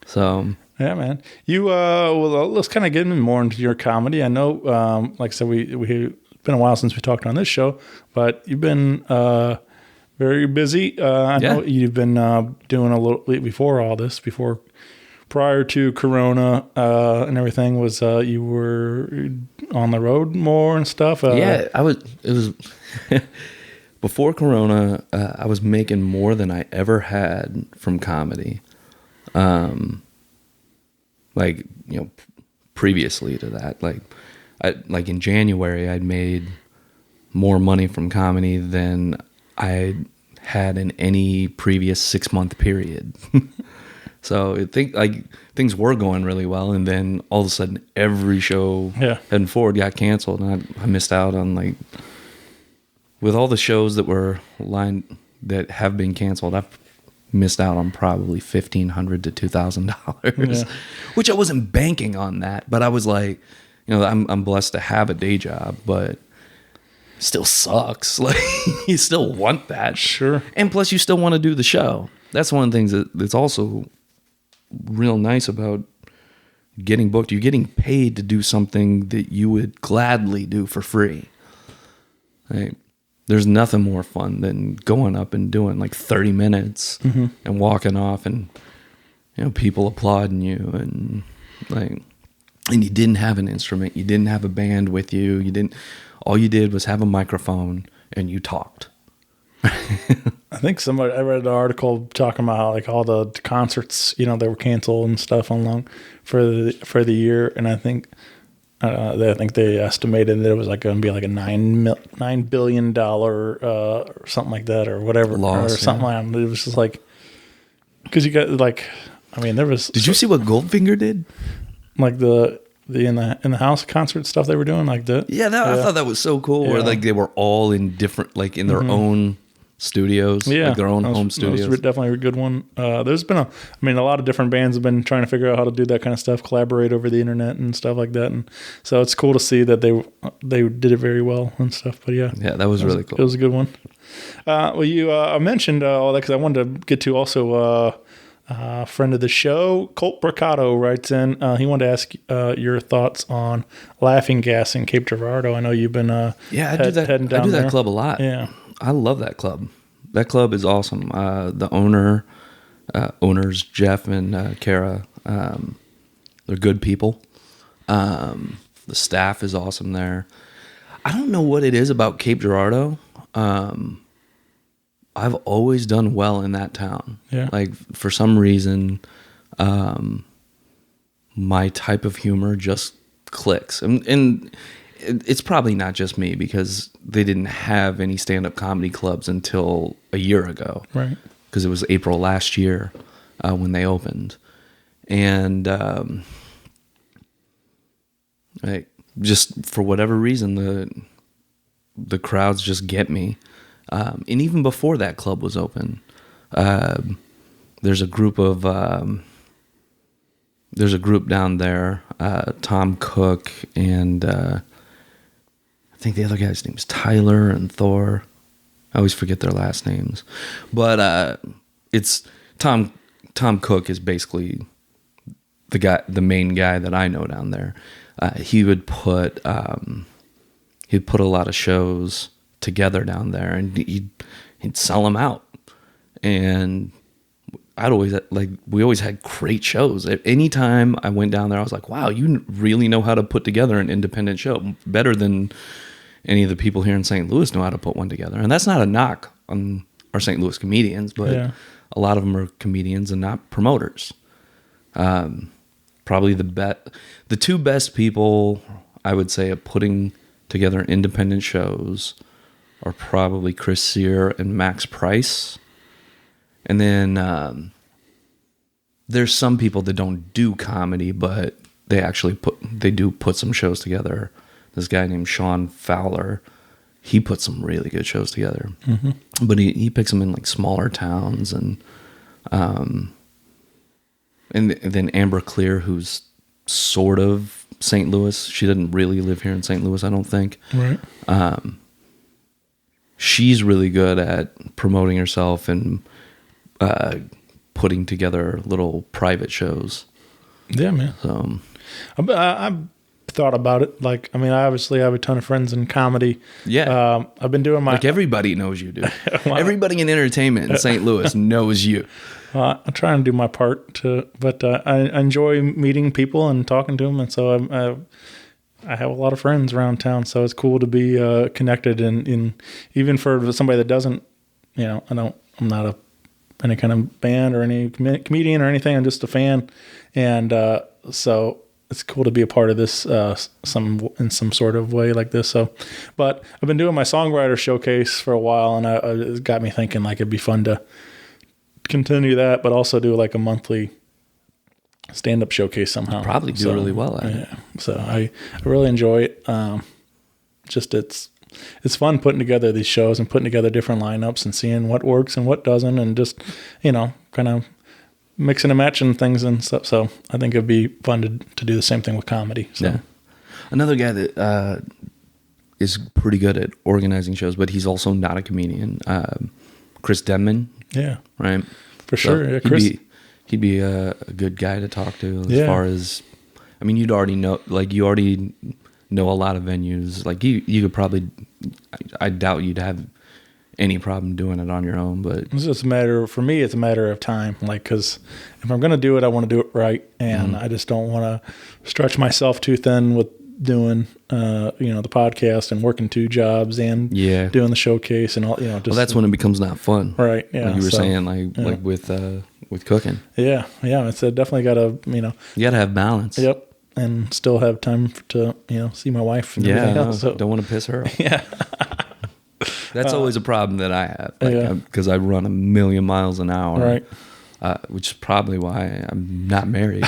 So Yeah, man. You let's kind of get more into your comedy. I know, like I said, it's been a while since we talked on this show, but you've been very busy. I know you've been doing a little before all this, prior to Corona and everything. Was you were on the road more and stuff? yeah, it was before Corona. I was making more than I ever had from comedy. Like, previously to that, like in January, I'd made more money from comedy than I had in any previous 6-month period. So I think like things were going really well, and then all of a sudden, every show heading forward got canceled, and I missed out on like with all the shows that were that have been canceled. I've missed out on probably $1,500 to $2,000, which I wasn't banking on that, but I was like, I'm blessed to have a day job, but it still sucks. Like you still want that, Sure. and plus you still want to do the show. That's one of the things that's also real nice about getting booked. You're getting paid to do something that you would gladly do for free. Right? There's nothing more fun than going up and doing like 30 minutes and walking off, and people applauding you, and you didn't have an instrument, you didn't have a band with you, all you did was have a microphone and you talked. I think I read an article talking about how like all the concerts, they were canceled and stuff for the year, and I think they estimated that it was like going to be like a $9 billion or something like that, or whatever, loss, or something like that. It was just like, because you got like, there was. Did you see what Goldfinger did? Like the the in the house concert stuff they were doing, like that. Yeah, I thought that was so cool. Where Yeah. like they were all in different, like in their own studios, Yeah, like their own home That studios. was definitely a good one. There's been a lot of different bands have been trying to figure out how to do that kind of stuff, collaborate over the internet and stuff like that. And so it's cool to see that they did it very well and stuff. But yeah, That was really cool. It was a good one. Well, you I mentioned all that because I wanted to get to also a friend of the show, Colt Bricado, writes in. He wanted to ask your thoughts on Laughing Gas in Cape Girardeau. I know you've been I do that. heading down I do that there. club a lot. Yeah. I love that club. That club is awesome. The owners Jeff and Kara, they're good people. The staff is awesome there. I don't know what it is about Cape Girardeau. I've always done well in that town. Yeah. Like for some reason, my type of humor just clicks, and it's probably not just me because they didn't have any stand-up comedy clubs until a year ago. Right. Because it was April last year when they opened. And just for whatever reason, the crowds just get me. And even before that club was open, there's a group down there, Tom Cook and I think the other guy's name is Tyler and Thor. I always forget their last names, but it's Tom Cook is basically the main guy that I know down there. He'd put a lot of shows together down there, and he'd sell them out. And we always had great shows. Anytime I went down there, I was like, wow, you really know how to put together an independent show better than any of the people here in St. Louis know how to put one together. And that's not a knock on our St. Louis comedians, but a lot of them are comedians and not promoters. Probably the two best people I would say at putting together independent shows are probably Chris Sear and Max Price. And then there's some people that don't do comedy, but they actually put some shows together. This guy named Sean Fowler, he put some really good shows together. Mm-hmm. But he picks them in like smaller towns, and then Amber Clear, who's sort of St. Louis. She doesn't really live here in St. Louis, I don't think. Right. She's really good at promoting herself and putting together little private shows. Yeah, man. So I've thought about it. Like, I mean, I obviously have a ton of friends in comedy. Yeah. I've been doing my... Like everybody knows you, dude. Everybody in entertainment in St. Louis knows you. I'm trying to do my part but I enjoy meeting people and talking to them. And so I have a lot of friends around town. So it's cool to be connected in even for somebody that doesn't, I'm not any kind of band or any comedian or anything. I'm just a fan. And so it's cool to be a part of this in some sort of way like this. So, but I've been doing my songwriter showcase for a while, and it got me thinking like it'd be fun to continue that, but also do like a monthly stand-up showcase somehow. Probably do really well at it. So I really enjoy it. It's fun putting together these shows and putting together different lineups and seeing what works and what doesn't, and just kind of mixing and matching things and stuff. So I think it'd be fun to do the same thing with comedy. So. Yeah. Another guy that is pretty good at organizing shows, but he's also not a comedian. Chris Denman. Yeah. Right. For sure. So Yeah, Chris. He'd be a good guy to talk to as far as, I mean, you already know a lot of venues. Like you could probably, I doubt you'd have any problem doing it on your own, but it's just for me, it's a matter of time. Like, cause if I'm going to do it, I want to do it right. And I just don't want to stretch myself too thin with doing, the podcast and working 2 jobs and doing the showcase and all, just. Well, that's when it becomes not fun. Right. Yeah. Like you were saying, like with cooking. Yeah. Yeah. It's definitely got to, you got to have balance. Yep. And still have time to, see my wife. And everything else, so. Don't want to piss her off. Yeah. That's always a problem that I have, because I run 1,000,000 miles an hour, right? Which is probably why I'm not married,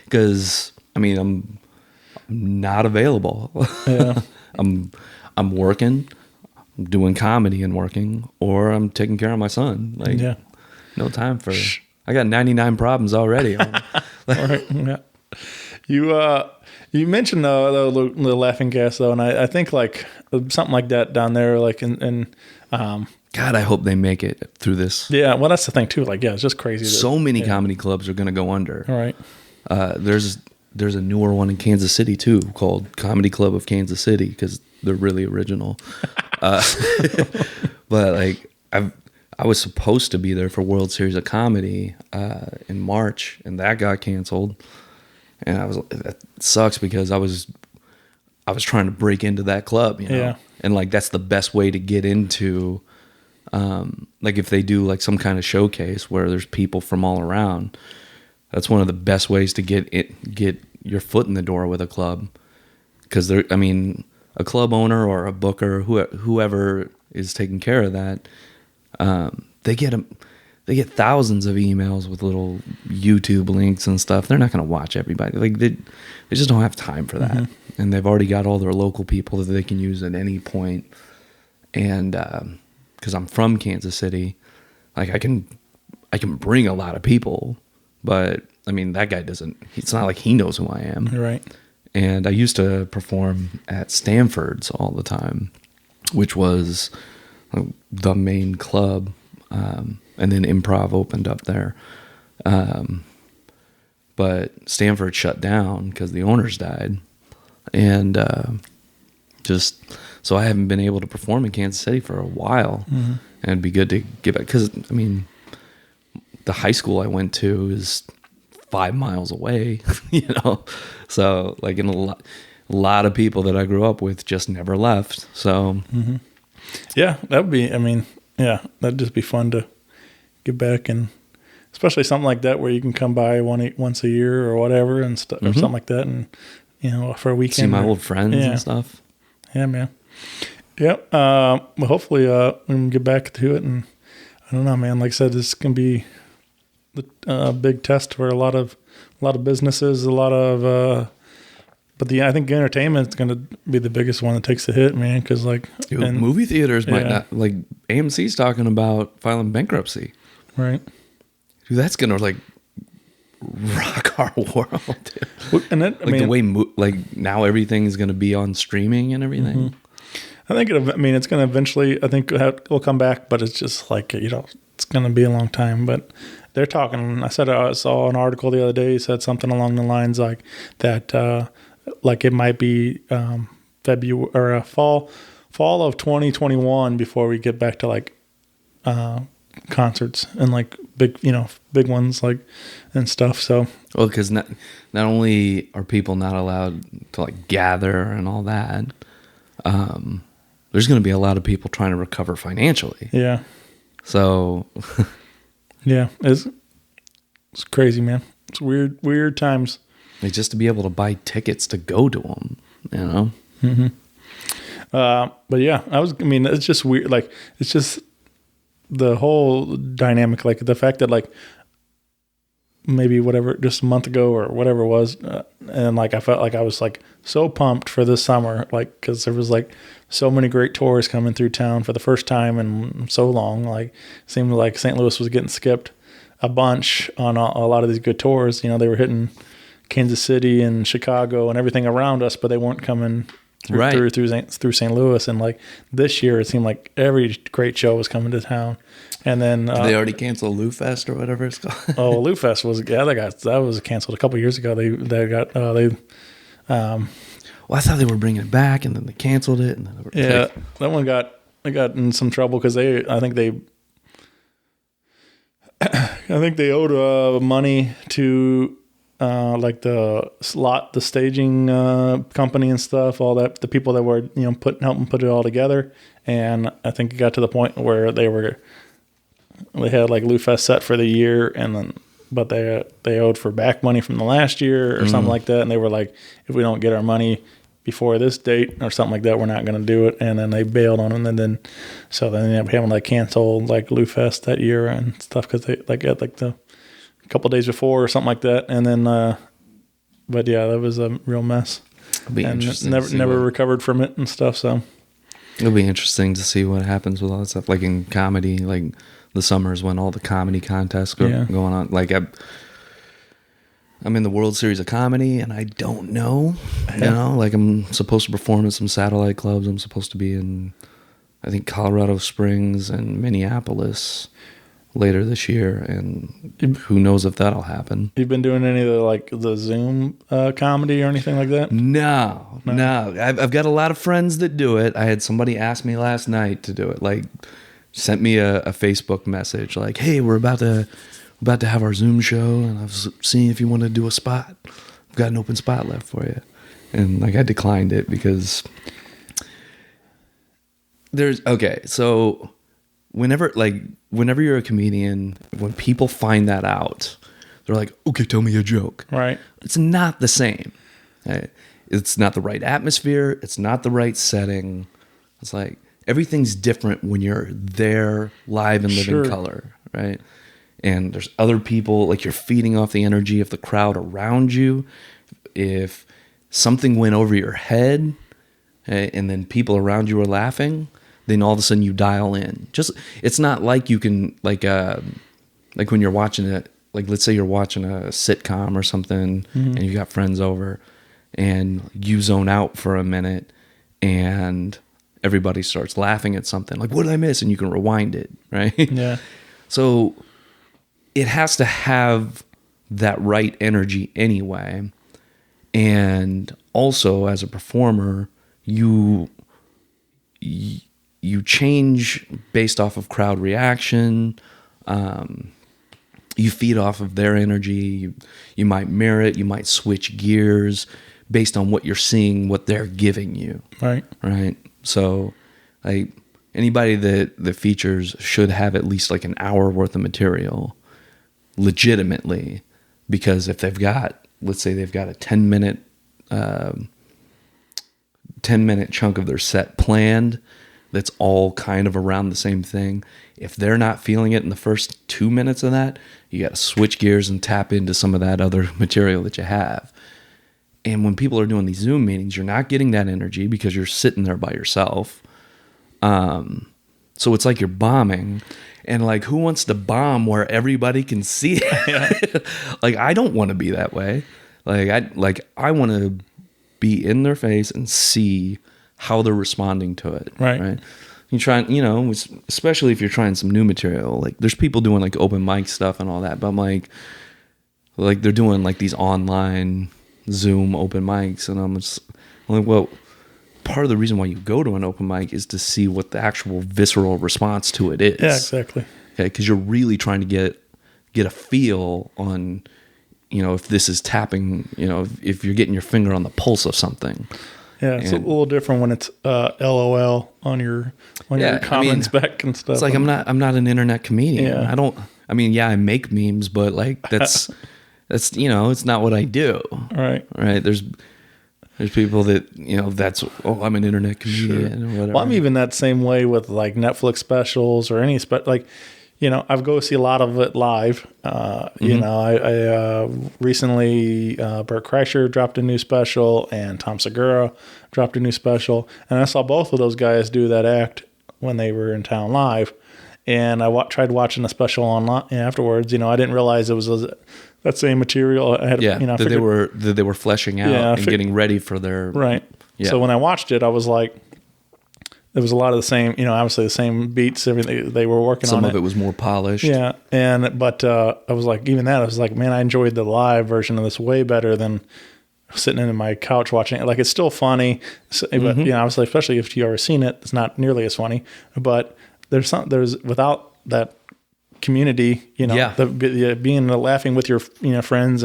because I mean, I'm not available. Yeah. I'm working, I'm doing comedy and working, or I'm taking care of my son. Like, Yeah. no time for. I got 99 problems already. All right. Yeah. You mentioned the laughing gas though, and I think like something like that down there, like in God, I hope they make it through this. yeah. Well, that's the thing too. Like, yeah, it's just crazy. So many comedy clubs are going to go under. All right. There's a newer one in Kansas City too, called Comedy Club of Kansas City, because they're really original. But like I was supposed to be there for World Series of Comedy in March, and that got canceled. And that sucks because I was trying to break into that club, you know. Yeah. And like that's the best way to get into. Like if they do like some kind of showcase where there's people from all around, that's one of the best ways to get your foot in the door with a club. Because a club owner or a booker, whoever is taking care of that, they get thousands of emails with little YouTube links and stuff. They're not going to watch everybody. Like they just don't have time for that. Mm-hmm. And they've already got all their local people that they can use at any point. And because I'm from Kansas City, like I can bring a lot of people, but I mean that guy doesn't. It's not like he knows who I am. Right. And I used to perform at Stanford's all the time, which was the main club. And then Improv opened up there. But Stanford shut down because the owners died. And so I haven't been able to perform in Kansas City for a while. Mm-hmm. And it'd be good to get back. Because, I mean, the high school I went to is 5 miles away, you know? So, like, in a lot of people that I grew up with just never left. So, mm-hmm. Yeah, that would be, I mean, yeah, that'd just be fun to get back, and especially something like that where you can come by once a year or whatever and stuff, or something like that, and you know, for a weekend, see my old friends and stuff. Yeah, man. Yep. Well, hopefully, we can get back to it, and I don't know, man. Like I said, this can be a big test for a lot of businesses, but I think entertainment is going to be the biggest one that takes the hit, man. Because like movie theaters might not, like AMC's talking about filing bankruptcy, right? Dude, that's going to like rock our world. Dude. And it, the way like now everything's going to be on streaming and everything. Mm-hmm. I think it's going to eventually. I think we'll come back, but it's just like, you know, it's going to be a long time. But they're talking. I saw an article the other day said something along the lines like that. Like it might be February or fall of 2021 before we get back to like concerts and like big ones like and stuff. So because not only are people not allowed to like gather and all that, there's going to be a lot of people trying to recover financially. Yeah. So yeah, it's crazy, man. It's weird times. Like just to be able to buy tickets to go to them, you know? Mm-hmm. But yeah, it's just weird. Like, it's just the whole dynamic, like the fact that like maybe just a month ago or whatever it was. And like, I felt like I was like so pumped for this summer, like, cause there was like so many great tours coming through town for the first time in so long. Like, it seemed like St. Louis was getting skipped a bunch on a lot of these good tours. You know, they were hitting Kansas City and Chicago and everything around us, but they weren't coming through St. Louis. And like this year, it seemed like every great show was coming to town. And then did they already cancel Lou Fest or whatever it's called? Oh, Lou Fest was that was canceled a couple years ago. Well, I thought they were bringing it back, and then they canceled it. And then that one got in some trouble because I think they owed money to. Like the staging company and stuff, all that, the people that were helping put it all together, and I think it got to the point where they had like Lou Fest set for the year, and then but they owed for back money from the last year or something like that, and they were like, if we don't get our money before this date or something like that, we're not going to do it, and then they bailed on them, and then they ended up having to like cancel like Lou Fest that year and stuff because they like had like the couple days before or something like that, and then But yeah, that was a real mess. It'll be And interesting. to see never what- recovered from it and stuff. So It'll be interesting to see what happens with all that stuff. Like in comedy, like the summers when all the comedy contests Yeah. going on. Like I'm in the World Series of Comedy, and I don't know. You know, like I'm supposed to perform at some satellite clubs. I'm supposed to be in, I think, Colorado Springs and Minneapolis later this year, and who knows if that'll happen. you've been doing any of the Zoom comedy or anything like that? No. I've got a lot of friends that do it. I had somebody ask me last night to do it. Like, sent me a Facebook message like, "Hey, we're about to have our Zoom show, and I was seeing if you want to do a spot. I've got an open spot left for you." And like I declined it because so whenever you're a comedian, when people find that out, they're like, "Okay, tell me a joke." Right. It's not the same. Right? It's not the right atmosphere. It's not the right setting. It's like everything's different when you're there live in living Sure. color, right? And there's other people, like you're feeding off the energy of the crowd around you. If something went over your head and then people around you are laughing, then all of a sudden you dial in. Just it's not like you can like when you're watching it, like let's say you're watching a sitcom or something and you got friends over and you zone out for a minute and everybody starts laughing at something like, "What did I miss?" And you can rewind it, right? Yeah. So it has to have that right energy anyway. And also as a performer, you change based off of crowd reaction. You feed off of their energy. You might mirror it. You might switch gears based on what you're seeing, what they're giving you. Right. Right. So like anybody that features should have at least like an hour worth of material legitimately, because if they've got, let's say they've got a 10-minute chunk of their set planned that's all kind of around the same thing. If they're not feeling it in the first 2 minutes of that, you got to switch gears and tap into some of that other material that you have. And when people are doing these Zoom meetings, you're not getting that energy because you're sitting there by yourself. So it's like you're bombing. And like, who wants to bomb where everybody can see it? Like, I don't want to be that way. I want to be in their face and see how they're responding to it. Right. You try, especially if you're trying some new material. Like, there's people doing like open mic stuff and all that, but I'm like they're doing like these online Zoom open mics, and I'm like, well, part of the reason why you go to an open mic is to see what the actual visceral response to it is. Yeah, exactly. Okay, because you're really trying to get a feel on, if this is tapping, if you're getting your finger on the pulse of something. Yeah, it's a little different when it's LOL on your comments back and stuff. It's like I'm not an internet comedian. Yeah. I make memes, but like that's it's not what I do. Right. There's people that I'm an internet comedian or whatever. Well, I'm even that same way with like Netflix specials or any I go see a lot of it live. I recently Bert Kreischer dropped a new special and Tom Segura dropped a new special, and I saw both of those guys do that act when they were in town live. And I tried watching the special online afterwards. I didn't realize it was that same material. I had, that they were fleshing out and getting ready for their right. Yeah. So when I watched it, I was like, there was a lot of the same, obviously the same beats, everything they were working on. Some of it was more polished. Yeah. But I was like, even that, I was like, man, I enjoyed the live version of this way better than sitting in my couch watching it. Like, it's still funny, but obviously, especially if you've ever seen it, it's not nearly as funny. But there's without that community, being laughing with your friends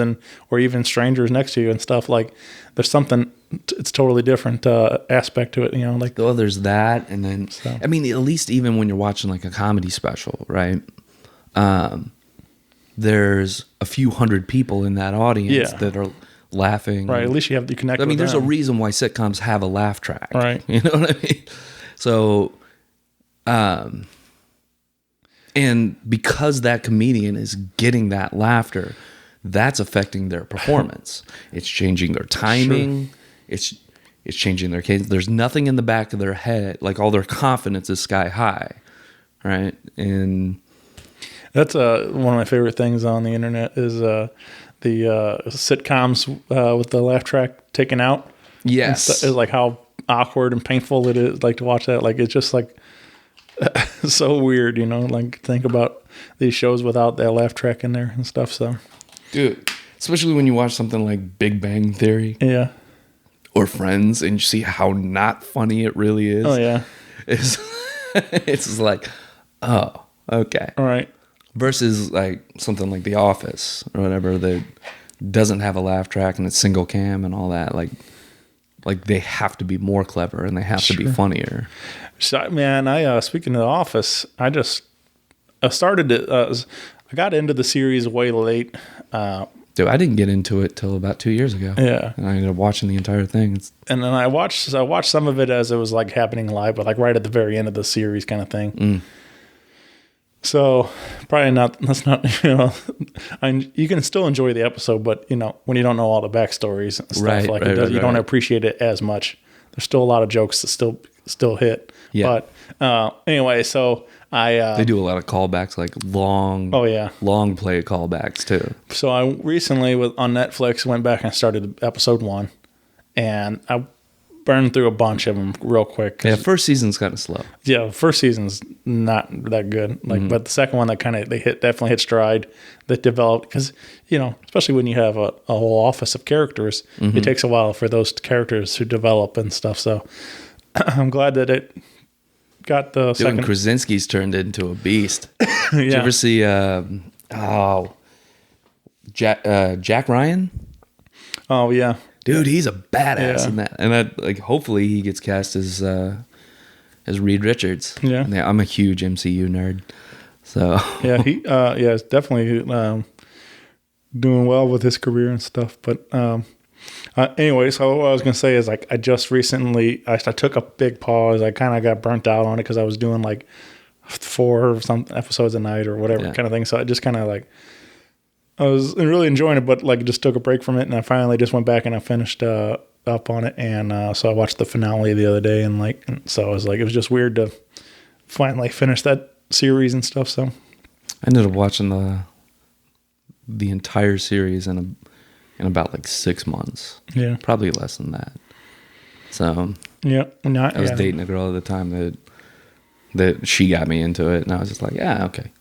or even strangers next to you and stuff, like there's something, it's totally different aspect to it, well, there's that. And then at least even when you're watching like a comedy special, right, there's a few hundred people in that audience that are laughing, right? At least you connect with there's them. a reason why sitcoms have a laugh track, right? You know what I mean? So and because that comedian is getting that laughter, that's affecting their performance. It's changing their timing. It's changing their cadence. There's nothing in the back of their head. Like all their confidence is sky high, right? And that's one of my favorite things on the internet is the sitcoms with the laugh track taken out. yes, It's like how awkward and painful it is, like to watch that. Like it's just like so weird, you know. Like think about these shows without that laugh track in there and stuff. So dude, especially when you watch something like Big Bang Theory yeah, or Friends and you see how not funny it really is. oh yeah, It's it's just like, oh, okay. all right, Versus like something like The Office or whatever that doesn't have a laugh track and it's single cam and all that. Like they have to be more clever and they have to be funnier. So, man, I speaking of The Office, I started it. I got into the series way late. Dude, I didn't get into it till about 2 years ago. Yeah. And I ended up watching the entire thing. And then I watched some of it as it was like happening live, but like right at the very end of the series kind of thing. So probably not. That's not. You know, you can still enjoy the episode, but you know when you don't know all the backstories and stuff you don't appreciate it as much. There's still a lot of jokes that still hit. Yeah. But anyway, so they do a lot of callbacks, like long play callbacks too. So I recently on Netflix went back and started episode 1, and I burned through a bunch of them real quick. Yeah, first season's kind of slow. Yeah, the first season's not that good. Like, but the second one that definitely hit stride. That developed because especially when you have a whole office of characters, it takes a while for those characters to develop and stuff. So I'm glad that it got the second. Dude, Krasinski's turned into a beast. Yeah. Did you ever see Jack Ryan? Oh yeah, Dude, he's a badass Yeah. in that. And hopefully he gets cast as Reed Richards. Yeah. And I'm a huge MCU nerd. So yeah, he is definitely doing well with his career and stuff. But anyway, so what I was gonna say is like I just recently I took a big pause. I kind of got burnt out on it because I was doing like 4 or some episodes a night or whatever kind of thing. So I just kind of like I was really enjoying it, but like just took a break from it, and I finally just went back and I finished up on it, and so I watched the finale the other day, and so I was like, it was just weird to finally finish that series and stuff. So I ended up watching the entire series in about like 6 months. Yeah, Probably less than that. So yeah, I was dating a girl at the time that she got me into it, and I was just like, yeah, okay.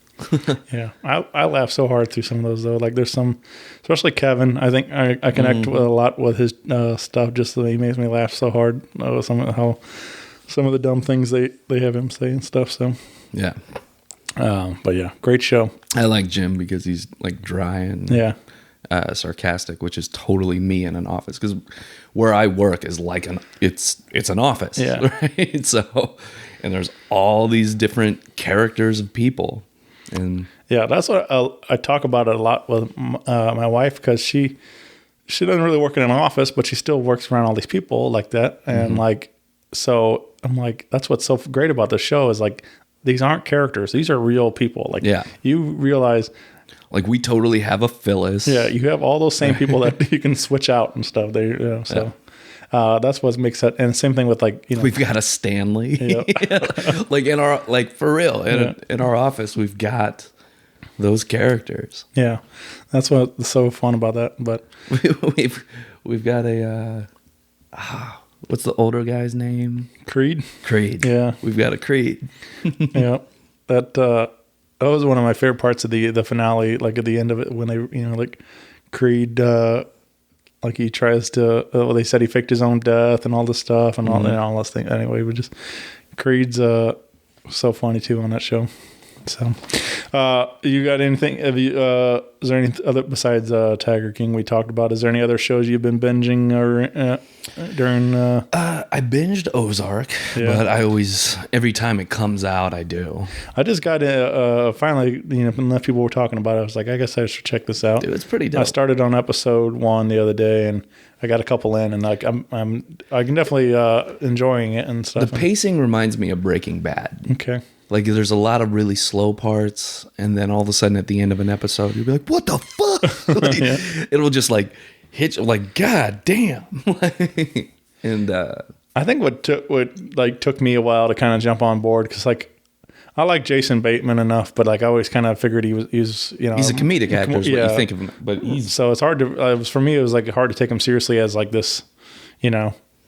Yeah, I laugh so hard through some of those though. Like there's some, especially Kevin. I think I connect with a lot with his stuff. Just that he makes me laugh so hard. Some of the dumb things they have him say and stuff. So Yeah. but yeah, great show. I like Jim because he's like dry and sarcastic, which is totally me in an office. Because where I work is like it's an office, right? So, and there's all these different characters of people. And yeah, that's what I talk about it a lot with my wife, because she doesn't really work in an office, but she still works around all these people like that. And like, so I'm like, that's what's so great about the show is like, these aren't characters. These are real people. Like you realize like we totally have a Phyllis. Yeah. You have all those same people that you can switch out and stuff. That's what makes that. And same thing with like, we've got a Stanley, like in our, like for real in our office, we've got those characters. Yeah. That's what's so fun about that. But we've got a, what's the older guy's name? Creed. Yeah. We've got a Creed. Yeah. That was one of my favorite parts of the finale. Like at the end of it, when they, like Creed, like he tries to, they said he faked his own death and all this stuff and all this thing. Anyway, Creed's so funny too on that show. So, you got anything? Have you? Is there any other besides Tiger King we talked about? Is there any other shows you've been binging or during? I binged Ozark, but I always every time it comes out, I do. I just got finally. Enough people were talking about it. I was like, I guess I should check this out. Dude, it's pretty dope. I started on episode 1 the other day, and I got a couple in, and like I can definitely enjoying it and stuff. The pacing reminds me of Breaking Bad. Okay. Like there's a lot of really slow parts, and then all of a sudden at the end of an episode, you'll be like, "What the fuck?" Like, it'll just like hit you like, God damn. And I think what took me a while to kind of jump on board, because like I like Jason Bateman enough, but like I always kind of figured he was he's a comedic actor is what you think of him, but he's so it's hard to for me it was like hard to take him seriously as like this,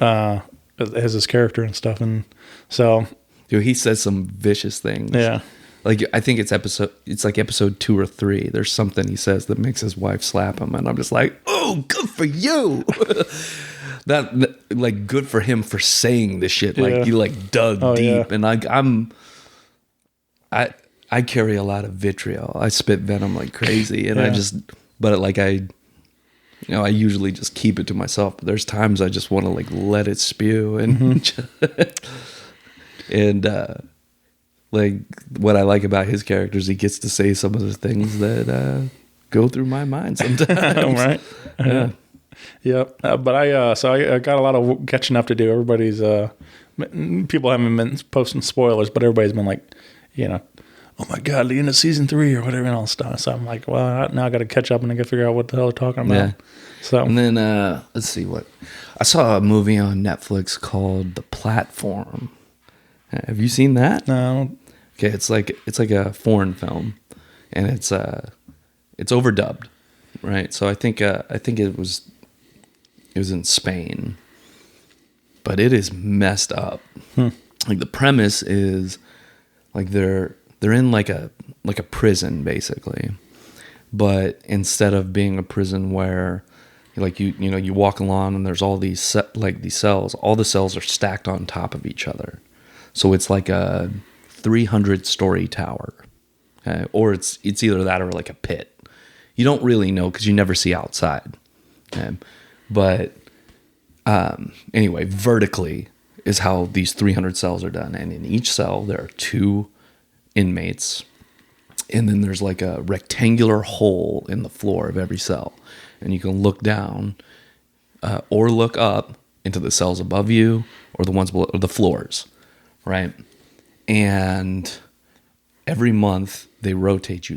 as his character and stuff, and so dude, he says some vicious things. Yeah. Like I think it's like episode 2 or 3. There's something he says that makes his wife slap him, and I'm just like, oh, good for you. that like good for him for saying this shit. Like he like dug deep, and I carry a lot of vitriol. I spit venom like crazy, and I usually just keep it to myself. But there's times I just want to like let it spew, and and like what I like about his characters, he gets to say some of the things that go through my mind sometimes. Right? Yep. But I got a lot of catching up to do. Everybody's people haven't been posting spoilers, but everybody's been like, oh my God, the end of season 3 or whatever and all stuff. So I'm like, well, now I got to catch up and I got to figure out what the hell they're talking about. Yeah. So and then let's see what I saw a movie on Netflix called The Platform. Have you seen that? No. Okay, it's like a foreign film, and it's overdubbed, right? So I think it was in Spain, but it is messed up. Like the premise is like they're in like a prison basically, but instead of being a prison where like you walk along and there's all these cells, all the cells are stacked on top of each other, so it's like a 300-story tower, or it's either that or like a pit. You don't really know because you never see outside. But anyway, vertically is how these 300 cells are done. And in each cell, there are 2 inmates. And then there's like a rectangular hole in the floor of every cell. And you can look down or look up into the cells above you or the ones below, or the floors, right? And every month they rotate you.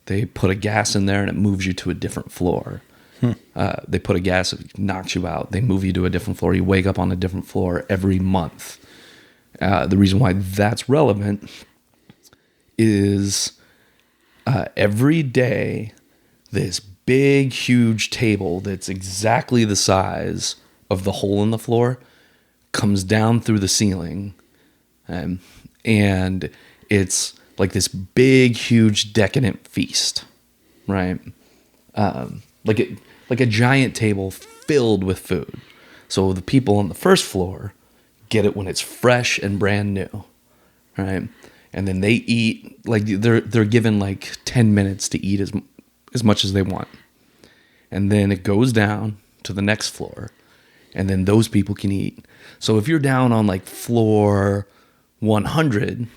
They put a gas in there and it moves you to a different floor. They put a gas, it knocks you out. They move you to a different floor. You wake up on a different floor every month. The reason why that's relevant is every day this big, huge table that's exactly the size of the hole in the floor comes down through the ceiling. And it's like this big, huge, decadent feast, right? Like a giant table filled with food. So the people on the first floor get it when it's fresh and brand new, right? And then they eat, like they're given like 10 minutes to eat as much as they want. And then it goes down to the next floor, and then those people can eat. So if you're down on like floor 100,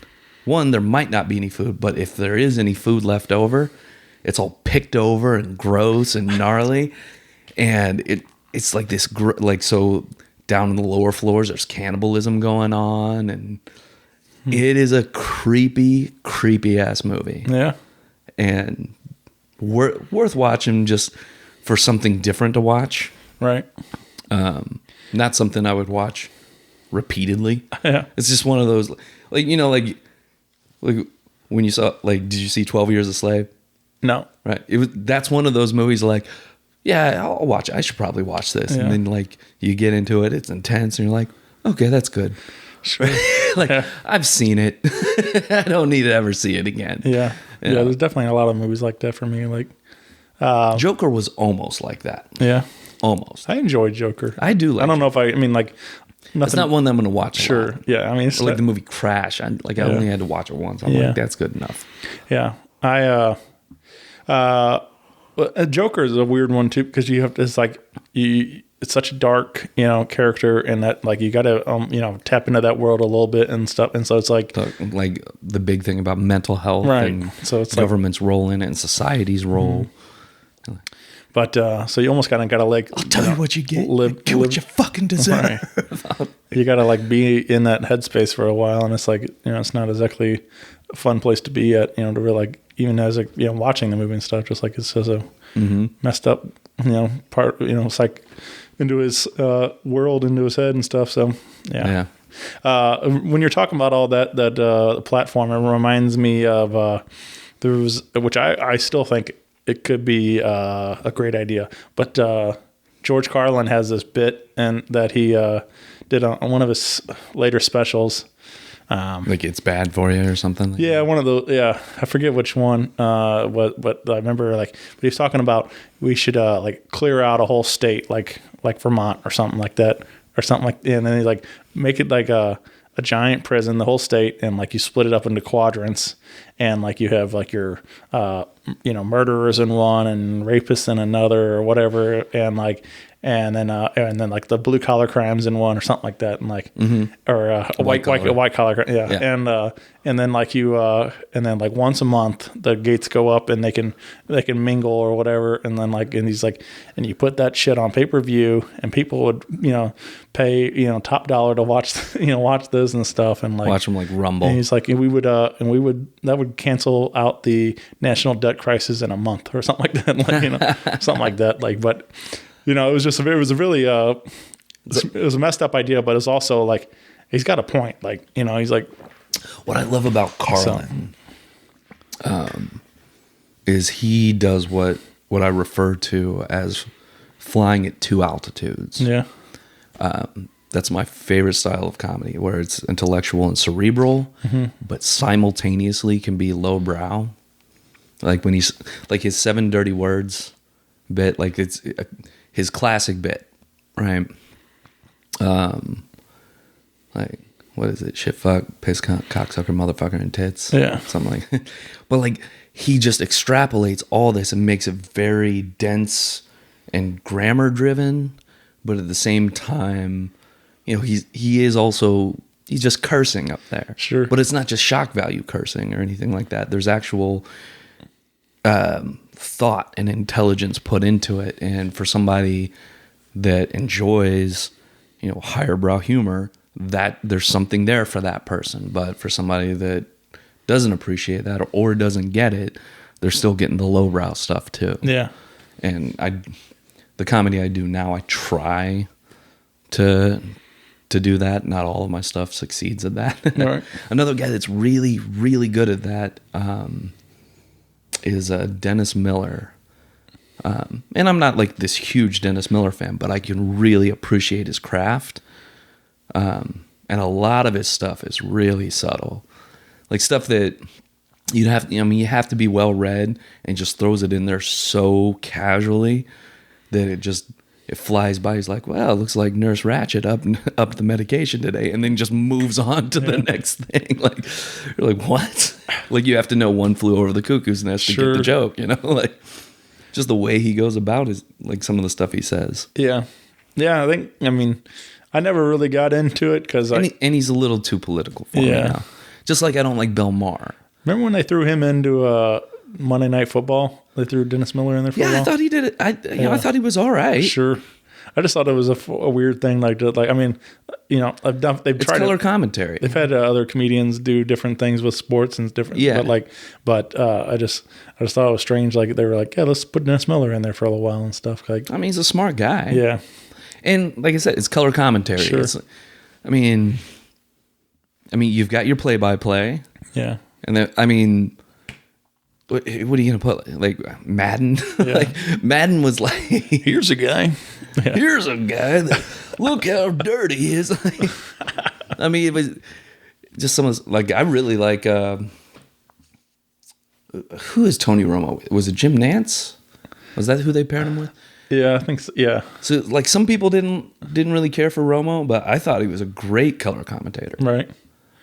there might not be any food, but if there is any food left over, it's all picked over and gross and gnarly, and it's like this so down in the lower floors there's cannibalism going on, and it is a creepy ass movie. Yeah, and worth watching just for something different to watch. Right. Not something I would watch repeatedly. Yeah, it's just one of those like when you saw did you see 12 Years a Slave? No. Right. That's one of those movies like, yeah, I'll watch it. I should probably watch this. Yeah. And then like you get into it, it's intense, and you're like, okay, that's good. Sure. I've seen it. I don't need to ever see it again. Yeah. Yeah, there's definitely a lot of movies like that for me. Like Joker was almost like that. Yeah. Almost. I enjoyed Joker. I do like I don't know if nothing. It's not one that I'm going to watch. Sure. Yeah. I mean, it's like the movie Crash. I only had to watch it once. I'm like, that's good enough. Yeah. Joker is a weird one too, because you have to, it's such a dark, character, and that like you got to tap into that world a little bit and stuff, and so it's like the big thing about mental health, right? And so it's government's role in it and society's role. But so you almost kind of got to like, I'll tell you what you get. Get what you fucking deserve. Right. You got to like be in that headspace for a while, and it's like it's not exactly a fun place to be at. To really like, even as watching the movie and stuff, just like it's just a messed up, part, it's like into his world, into his head and stuff. So, yeah. When you're talking about all that platform, it reminds me of there was, which I still think it could be a great idea, but George Carlin has this bit and that he did on one of his later specials. Like It's Bad For You or something? Yeah, one of those. Yeah, I forget which one. But I remember but he was talking about we should clear out a whole state like Vermont or something like that and then he's like make it like a giant prison, the whole state, and like you split it up into quadrants, and like you have like your murderers in one and rapists in another or whatever, and then like the blue collar crimes in one or something like that, and like or a white collar, and then like you and then like once a month the gates go up and they can mingle or whatever, and then and he's like, and you put that shit on pay-per-view and people would pay top dollar to watch watch this and stuff, and like watch them like rumble. And he's like, that would cancel out the national debt crisis in a month or something like that, something like that, but. It was just it was a really it was a messed up idea, but it's also like he's got a point. He's like, what I love about Carlin is he does what I refer to as flying at two altitudes. Yeah, that's my favorite style of comedy, where it's intellectual and cerebral, but simultaneously can be lowbrow. Like when he's like his 7 dirty words bit, like it's his classic bit, right? Like, what is it? Shit, fuck, piss, cunt, cocksucker, motherfucker, and tits. Yeah. Something like that. But like, he just extrapolates all this and makes it very dense and grammar driven, but at the same time, he's just cursing up there. Sure. But it's not just shock value cursing or anything like that. There's actual thought and intelligence put into it, and for somebody that enjoys higher brow humor, that there's something there for that person. But for somebody that doesn't appreciate that or doesn't get it, they're still getting the lowbrow stuff too. Yeah. And the comedy I do now, I try to do that. Not all of my stuff succeeds at that. Right. Another guy that's really, really good at that is Dennis Miller. And I'm not like this huge Dennis Miller fan, but I can really appreciate his craft. And a lot of his stuff is really subtle. Like stuff that you have to be well read, and just throws it in there so casually that it flies by. He's like, well, it looks like Nurse Ratched up the medication today, and then just moves on to the next thing. Like, you're like, what? Like, you have to know One Flew Over the Cuckoo's Nest to get the joke, like just the way he goes about is like some of the stuff he says. Yeah. I never really got into it because and he's a little too political for me now. Just like I don't like Bill Maher. Remember when they threw him into Monday Night Football? They threw Dennis Miller in there for a while? I thought he did it. I thought he was all right. Sure. I just thought it was a weird thing. They've tried color commentary. They've had other comedians do different things with sports and different. Yeah. But I just thought it was strange. Like they were like, yeah, let's put Dennis Miller in there for a little while and stuff. Like, he's a smart guy. Yeah. And like I said, it's color commentary. Sure. You've got your play-by-play. Yeah. And then, what are you going to put? Like Madden? Yeah. Like Madden was like, here's a guy. Yeah. Here's a guy that, look how dirty he is. It was just some of, like, I really like, who is Tony Romo with? Was it Jim Nantz? Was that who they paired him with? Yeah, I think so. Yeah. So like some people didn't really care for Romo, but I thought he was a great color commentator. Right.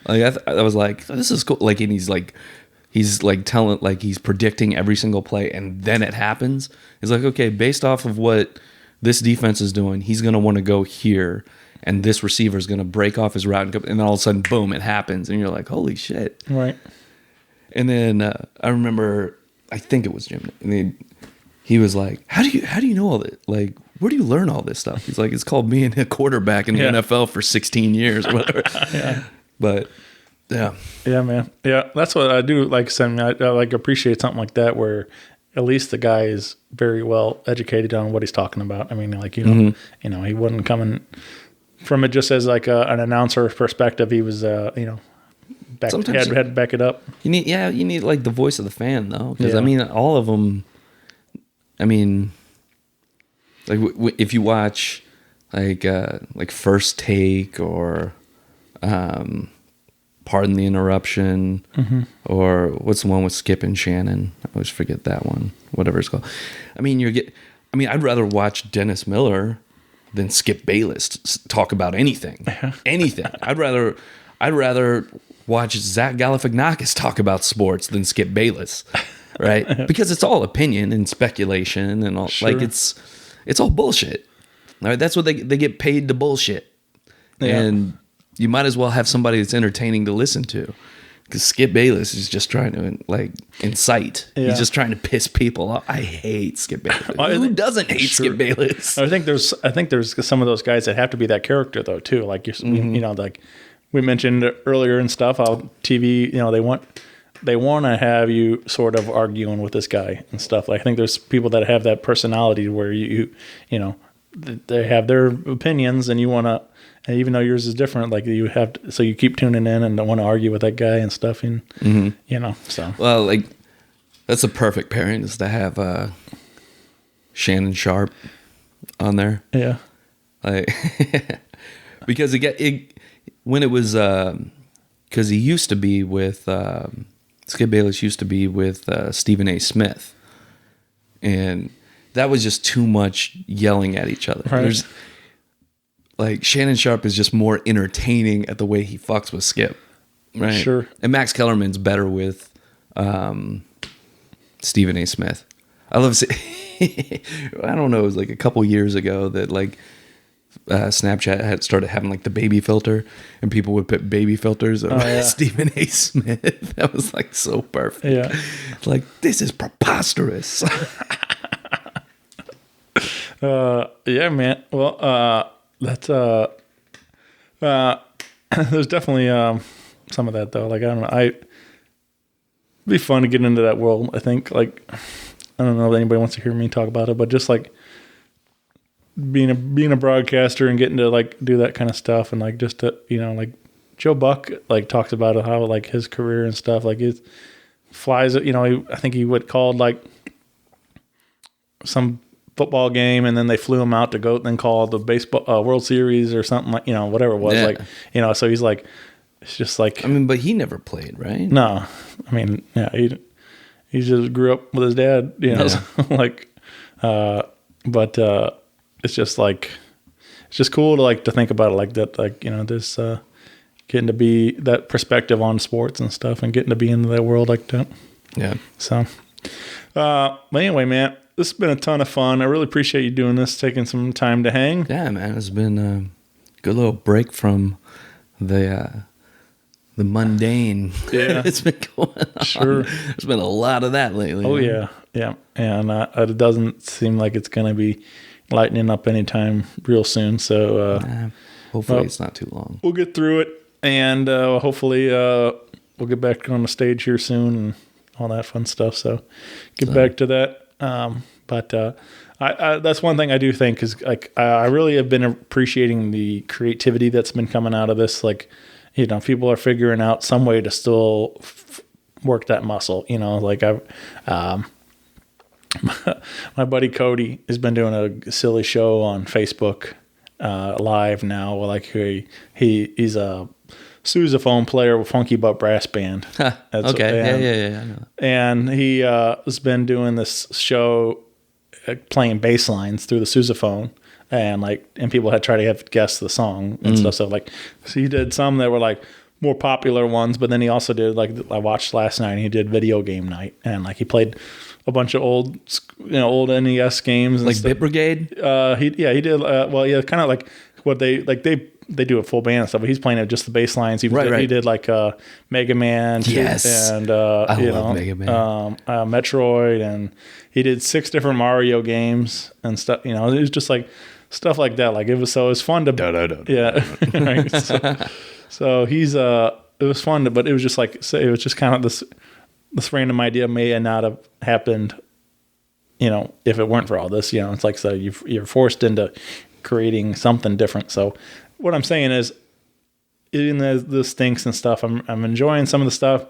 Like I was like, this is cool. Like, and he's telling, like he's predicting every single play, and then it happens. It's like, okay, based off of what this defense is doing, he's going to want to go here, and this receiver is going to break off his route, and then all of a sudden, boom, it happens, and you're like, holy shit. Right. And then I remember, I think it was Jim, and he was like, how do you know all this? Like, where do you learn all this stuff? He's like, it's called being a quarterback in the NFL for 16 years or whatever. Yeah. But yeah. Yeah, man. Yeah, that's what I do. Like, I like appreciate something like that where at least the guy is very well educated on what he's talking about. I mean, like, he wasn't coming from it just as like an announcer perspective. He was, Sometimes had to back it up. You need like the voice of the fan though, because Yeah. I mean, all of them. I mean, like if you watch like First Take or Pardon the Interruption, or what's the one with Skip and Shannon? I always forget that one. Whatever it's called. I mean, I'd rather watch Dennis Miller than Skip Bayless talk about anything. Anything. I'd rather watch Zach Galifianakis talk about sports than Skip Bayless, right? Because it's all opinion and speculation and all. Sure. Like it's all bullshit. All right, that's what they get paid to bullshit, and you might as well have somebody that's entertaining to listen to. Because Skip Bayless is just trying to like incite. Yeah. He's just trying to piss people off. I hate Skip Bayless. Who doesn't hate Sure. Skip Bayless? I think there's some of those guys that have to be that character though too. Like like we mentioned earlier and stuff. How TV, they want to have you sort of arguing with this guy and stuff. Like I think there's people that have that personality where they have their opinions and you want to. And even though yours is different, like you have, so you keep tuning in and don't want to argue with that guy and stuff, and so. Well, like that's a perfect pairing is to have Shannon Sharp on there. Yeah. Like because when it was because he used to be with Skip Bayless used to be with Stephen A. Smith, and that was just too much yelling at each other. Right. Like Shannon Sharp is just more entertaining at the way he fucks with Skip, right? Sure. And Max Kellerman's better with Stephen A. Smith. I love. I don't know. It was like a couple years ago that like Snapchat had started having like the baby filter, and people would put baby filters of Stephen A. Smith. That was like so perfect. Yeah. Like this is preposterous. Yeah, man. Well, that's there's definitely some of that though. Like I don't know, it'd be fun to get into that world. I think like I don't know if anybody wants to hear me talk about it, but just like being a broadcaster and getting to like do that kind of stuff and like just to like Joe Buck like talks about how like his career and stuff like it flies. I think he would called like some football game and then they flew him out to go then call the baseball World Series or something like whatever it was so he's like it's just like I mean, but he never played, right? No, I mean he just grew up with his dad but it's just like it's just cool to like to think about it like that like this getting to be that perspective on sports and stuff and getting to be into that world like that. So but anyway, man, this has been a ton of fun. I really appreciate you doing this, taking some time to hang. Yeah, man, it's been a good little break from the mundane. Yeah, it's been going on. Sure, there's been a lot of that lately. Oh yeah, and it doesn't seem like it's going to be lightening up anytime real soon. So hopefully it's not too long. We'll get through it, and hopefully we'll get back on the stage here soon and all that fun stuff. So get back to that. But I that's one thing I do think is like I really have been appreciating the creativity that's been coming out of this. Like, people are figuring out some way to still work that muscle. Like my buddy Cody has been doing a silly show on Facebook live now. Like he's a sousaphone player with Funky Butt Brass Band. Okay, yeah, I know. And he has been doing this show playing bass lines through the sousaphone, and people had tried to have guess the song and stuff. So he did some that were like more popular ones, but then he also did like I watched last night. And he did video game night, and like he played a bunch of old NES games and like stuff. Bit Brigade. He did. Kind of like what they do a full band and stuff, but he's playing just the bass lines. He did like Mega Man, yes, and I love Mega Man, Metroid, and he did 6 different Mario games and stuff. It was just like stuff like that. Like it was fun to yeah. Right. So he's it was fun but it was just like it was just kind of this random idea may not have happened if it weren't for all this, it's like, so you're forced into creating something different. So what I'm saying is, even the stinks and stuff, I'm enjoying some of the stuff,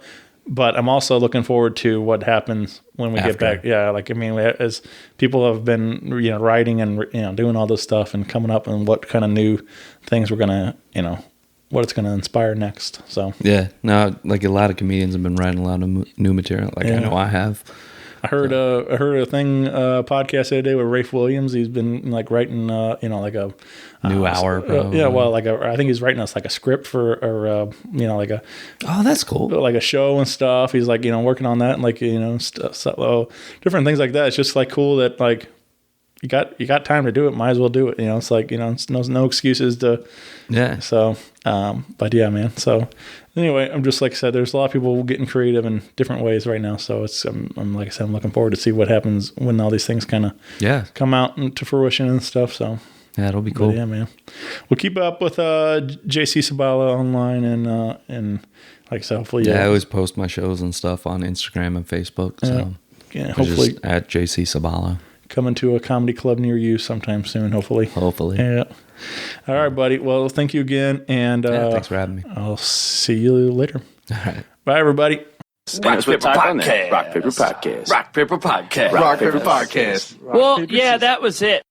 but I'm also looking forward to what happens when we get back. Yeah, like, I mean, as people have been, writing and, doing all this stuff and coming up and what kind of new things we're going to, what it's going to inspire next. So, yeah, no, like a lot of comedians have been writing a lot of new material. Like, I know I have. I heard a thing podcast the other day with Rafe Williams. He's been like writing, like a new hour. Yeah, well, I think he's writing us like a script for, or like a. Oh, that's cool. Like a show and stuff. He's like, working on that and like, different things like that. It's just like cool that like you got time to do it. Might as well do it. It's like, it's no excuses to. Yeah. So, but yeah, man. So anyway, I'm just, like I said, there's a lot of people getting creative in different ways right now. So I'm like I said, I'm looking forward to see what happens when all these things kind of come out into fruition and stuff. So yeah, it'll be cool. But yeah, man. We'll keep up with JC Sibala online and like I said, hopefully. Yeah, I always post my shows and stuff on Instagram and Facebook. So hopefully just at JC Sibala. Coming to a comedy club near you sometime soon, hopefully. Hopefully. Yeah. All right, buddy. Well, thank you again. And thanks for having me. I'll see you later. All right. Bye, everybody. Rock Paper Podcast. Rock Paper Podcast. Rock Paper Podcast. Rock Paper Podcast. Well, yeah, that was it.